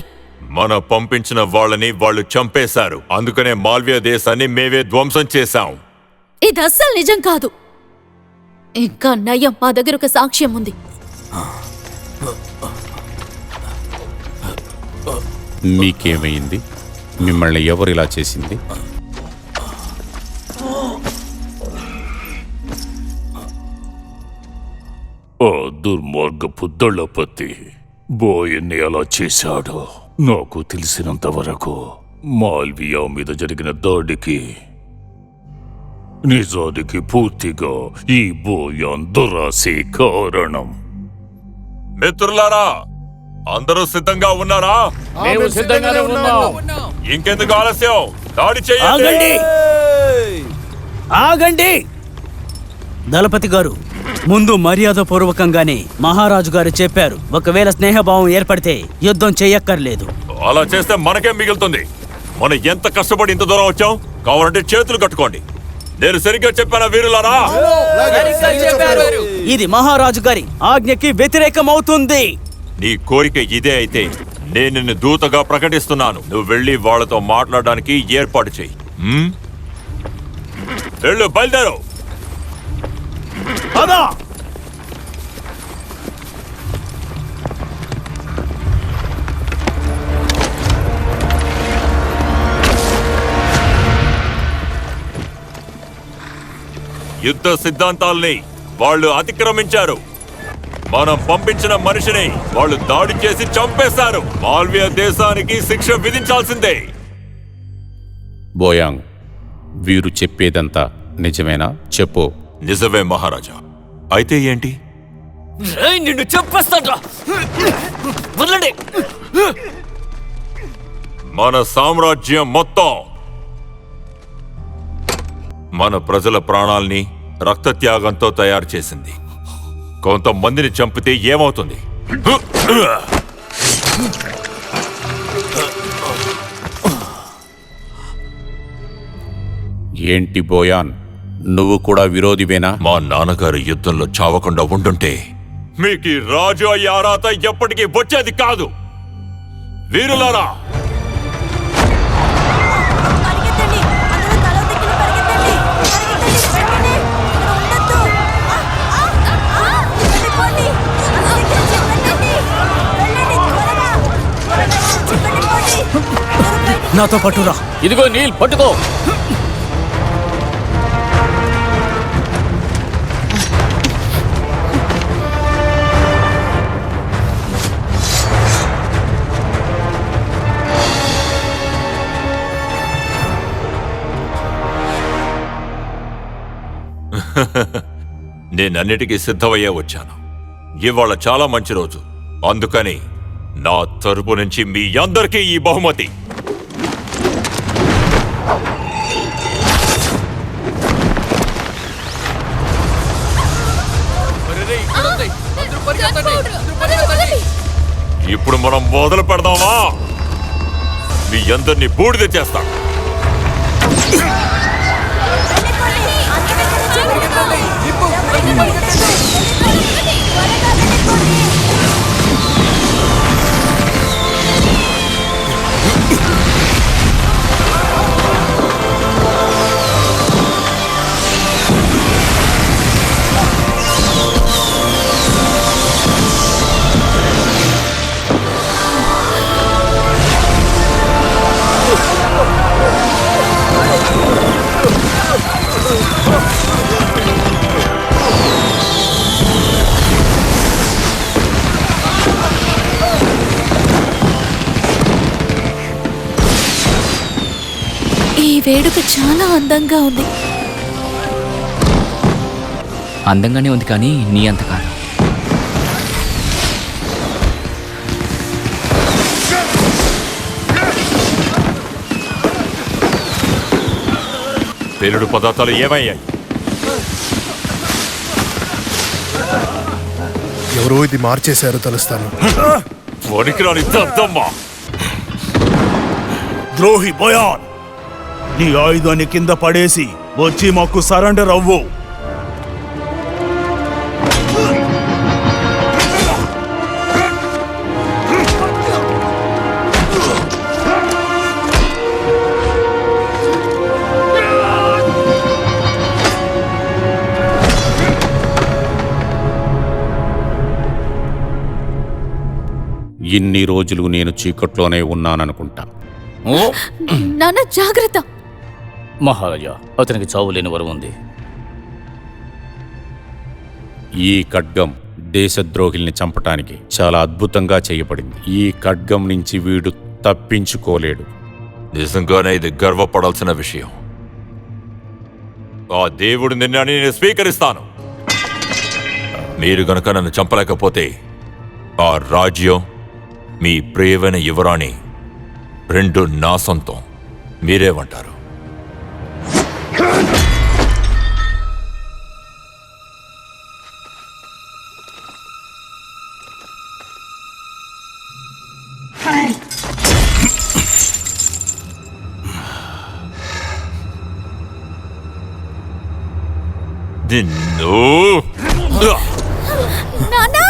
మన పంపించిన వాళ్ళని వాళ్ళు చంపేశారు. అందుకనే మాల్వియా దేశాన్ని మేమే ధ్వంసం చేశాం. ఇది అస్సలు నిజం కాదు. ఇంకా నయం, మా దగ్గర ఒక సాక్ష్యం ఉంది. మీకేమైంది? మిమ్మల్ని ఎవరు ఇలా చేసింది? ఆ దుర్మార్గపు దళపతి బోయన్ని అలా చేశాడు. నాకు తెలిసినంత వరకు మాల్వియా మీద జరిగిన దాడికి నిజానికి పూర్తిగా ఈ బోయాన్ దురాశే కారణం. మిత్రులారా, అందరూ సిద్ధంగా ఉన్నారా? మేము సిద్ధంగానే ఉన్నాం. ఇంకెందుకు ఆలస్యం? దాడి చేయండి. ఆగండి, ఆగండి. దళపతి గారు, ముందు మర్యాదపూర్వకంగానే మహారాజు గారు చెప్పారు, ఒకవేళ స్నేహభావం ఏర్పడితే యుద్ధం చెయ్యక్కర్లేదు. అలా చేస్తే మనకేం మిగులుతుంది? మనం ఎంత కష్టపడి ఇంత దూరం వచ్చాం. కావాలంటే చేతులు కట్టుకోండి. నేను సరిగ్గా చెప్పానా వీరులారా? ఇది మహారాజు గారి ఆజ్ఞకి వ్యతిరేకమవుతుంది. నీ కోరిక ఇదే అయితే నేను నిన్ను దూతగా ప్రకటిస్తున్నాను. నువ్వు వెళ్ళి వాళ్ళతో మాట్లాడడానికి ఏర్పాటు చెయ్యి. వెళ్ళు, బయలుదేరు. యుద్ధ సిద్ధాంతాల్ని వాళ్ళు అతిక్రమించారు. మనం పంపించిన మనిషిని వాళ్ళు దాడి చేసి చంపేశారు. మాల్వియా దేశానికి శిక్ష విధించాల్సిందే. బోయాంగ్, వీరు చెప్పేదంతా నిజమేనా? చెప్పు. నిజమే మహారాజా. అయితే ఏంటి? నిన్ను చంపేస్తాడ్రా. వదలండి. మన సామ్రాజ్యం మొత్తం మన ప్రజల ప్రాణాల్ని రక్తత్యాగంతో తయారు చేసింది. కొంతమందిని చంపితే ఏమవుతుంది? ఏంటి బోయాన్, నువ్వు కూడా విరోధివేనా? మా నాన్నగారు యుద్ధంలో చావకుండా ఉండుంటే మీకు రాజు అయ్యే అర్హత ఎప్పటికీ వచ్చేది కాదు. వీరులారా, నాతో పట్టురా. ఇదిగో నీల్, పట్టుకో. నేనన్నిటికీ సిద్ధమయ్యే వచ్చాను. ఇవాళ చాలా మంచి రోజు, అందుకని నా తరపు నుంచి మీ అందరికీ ఈ బహుమతి. ఇప్పుడు మనం మొదలు పెడదామా? మీ అందరినీ బూడిద చేస్తాను. ఈ వేడుక చాలా అందంగా ఉంది. అందంగానే ఉంది కానీ నీ అంత కాదు. పేలుడు పదార్థాలు ఏమయ్యాయి? ఎవరో ఇది మార్చేశారో తెలుస్తాను. వణికిరాని దద్దమ్మా! ద్రోహి బయాన్, నీ ఆయుధాన్ని కింద పడేసి వచ్చి మాకు సరెండర్ అవ్వు. ఇన్ని రోజులు నేను చీకట్లోనే ఉన్నాననుకుంటా. నాన్న జాగ్రత్త. మహారాజా, అతనికి చావు లేని వరం ఉంది. ఈ ఖడ్గం దేశద్రోహిల్ని చంపటానికి చాలా అద్భుతంగా చేయబడింది. ఈ ఖడ్గం నుంచి వీడు తప్పించుకోలేడు. నిజంగానే ఇది గర్వపడాల్సిన విషయం. ఆ దేవుడి నిర్ణయాన్ని నేను స్వీకరిస్తాను. మీరు గనక నన్ను చంపలేకపోతే ఆ రాజ్యం, మీ ప్రియమైన యువరాణి రెండు నా సొంతం. మీరేమంటారు? నిన్ను నాన్నా!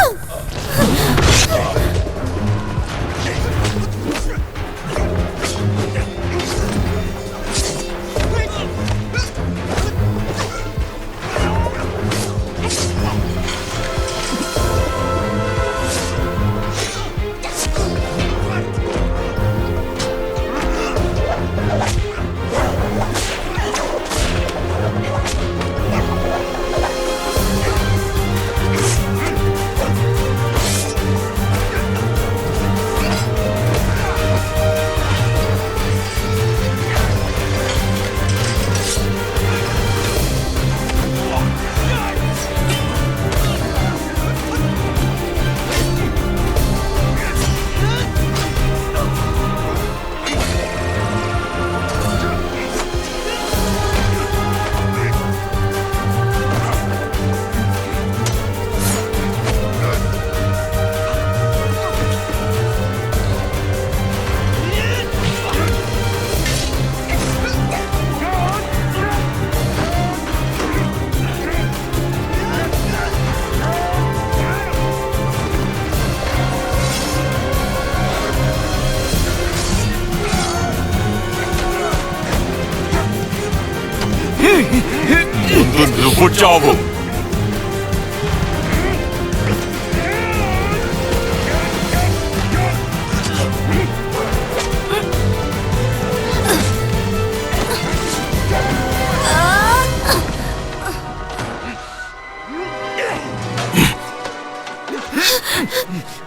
నువ్వు చావు.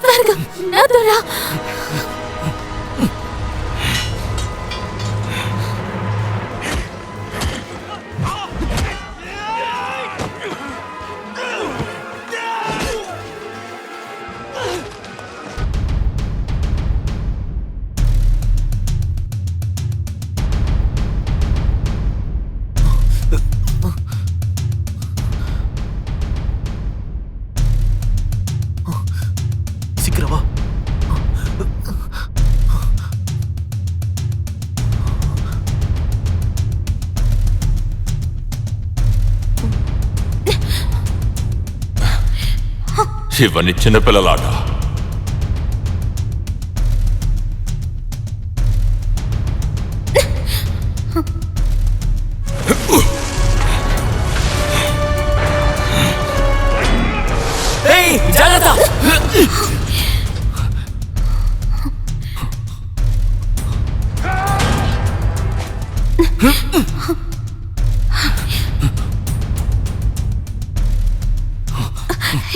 త్వరగా నాతో రా. ఇవన్నీ చిన్నపిల్లలాట. జాగ్రత్త!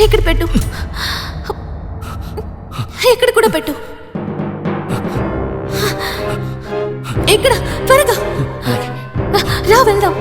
ఇక్కడ పెట్టు, ఇక్కడ కూడా పెట్టు, ఇక్కడ త్వరగా రా వెళ్దాం.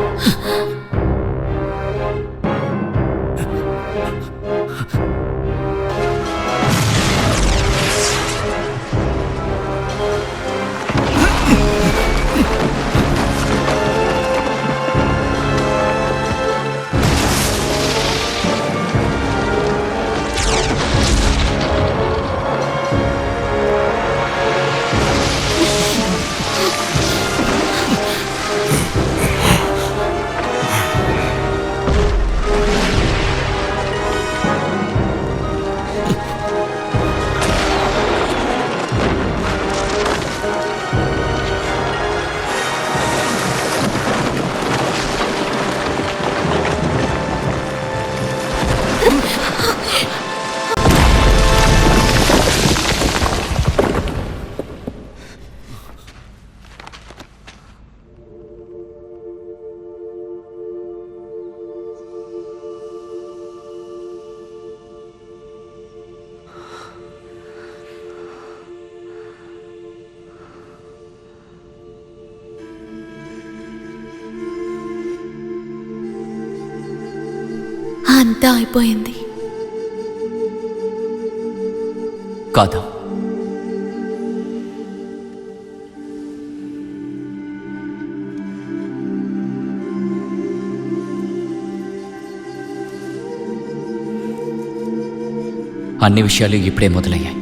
అంతా అయిపోయింది. కాదు, అన్ని విషయాలు ఇప్పుడే మొదలయ్యాయి.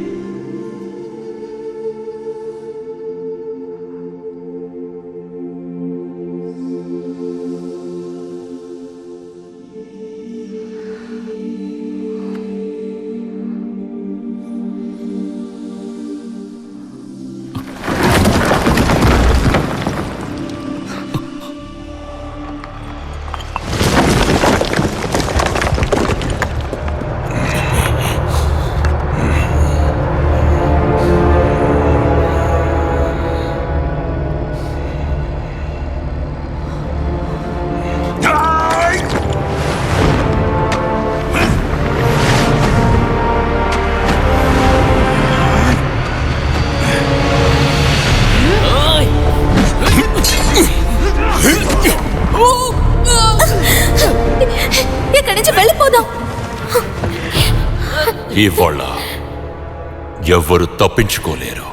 ఇక్కడి నుంచి వెళ్ళిపోదాం. ఇవాళ ఎవ్వరు తప్పించుకోలేరు.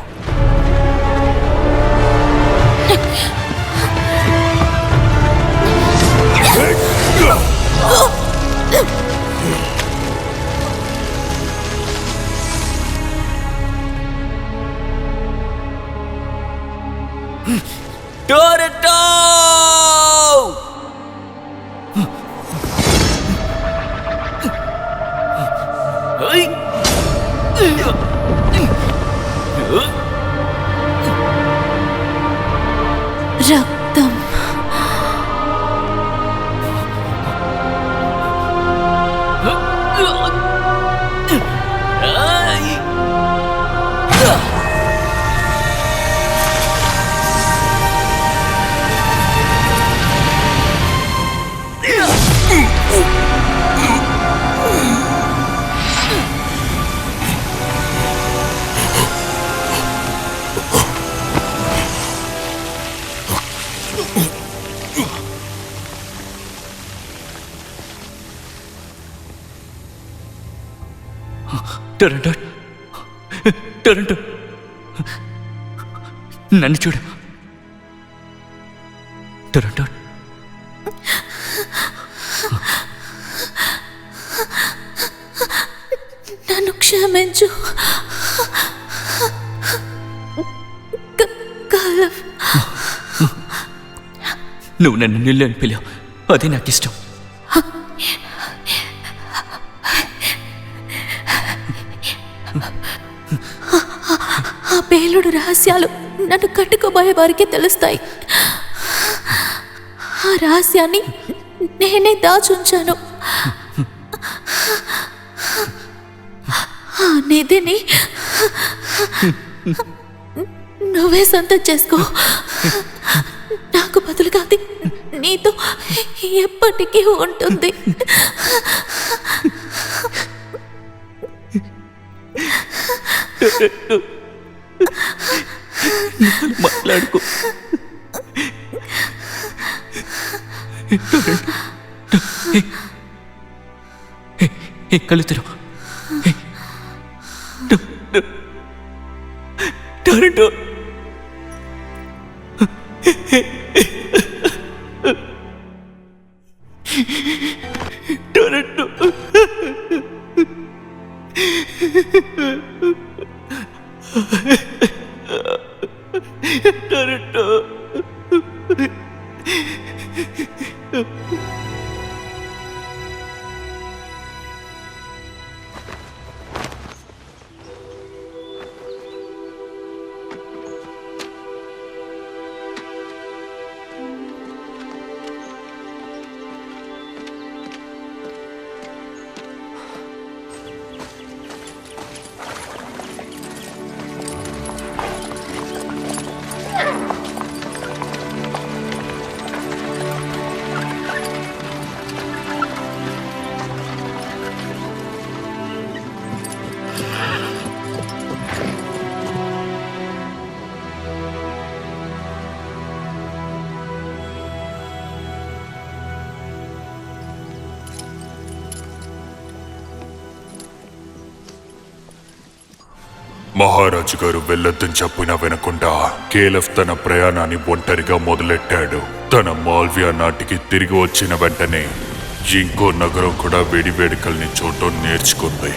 టొరటో! రక్తం. టొరంటో, టొరంటో, నన్ను చూడు. టొరంటో, నన్ను క్షమించు. నువ్వు నన్ను నిల్లు అని పిలిచావు, అది నాకు ఇష్టం. పేలుడు రహస్యాలు నన్ను కట్టుకోబోయే వారికి తెలుస్తాయి. ఆ రహస్యాన్ని నేనే దాచుంచాను. ఆ నిధిని నువ్వే సొంతం చేసుకో. నాకు బదులుగా అది నీతో ఎప్పటికీ ఉంటుంది. మాట్లాడుకో. కళ్ళు తెరువు. టొరంటో టొరంటో టొరంటో మహారాజు గారు వెళ్ళొద్దని చెప్పినా వినకుండా కేలఫ్ తన ప్రయాణాన్ని ఒంటరిగా మొదలెట్టాడు. తన మాల్వియా నాటికి తిరిగి వచ్చిన వెంటనే ఇంకో నగరం కూడా వేడివేడికల్ని చూడటం నేర్చుకుంది.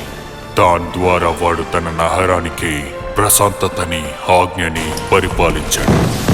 దాని ద్వారా వాడు తన నగరానికి ప్రశాంతతని, ఆజ్ఞని పరిపాలించాడు.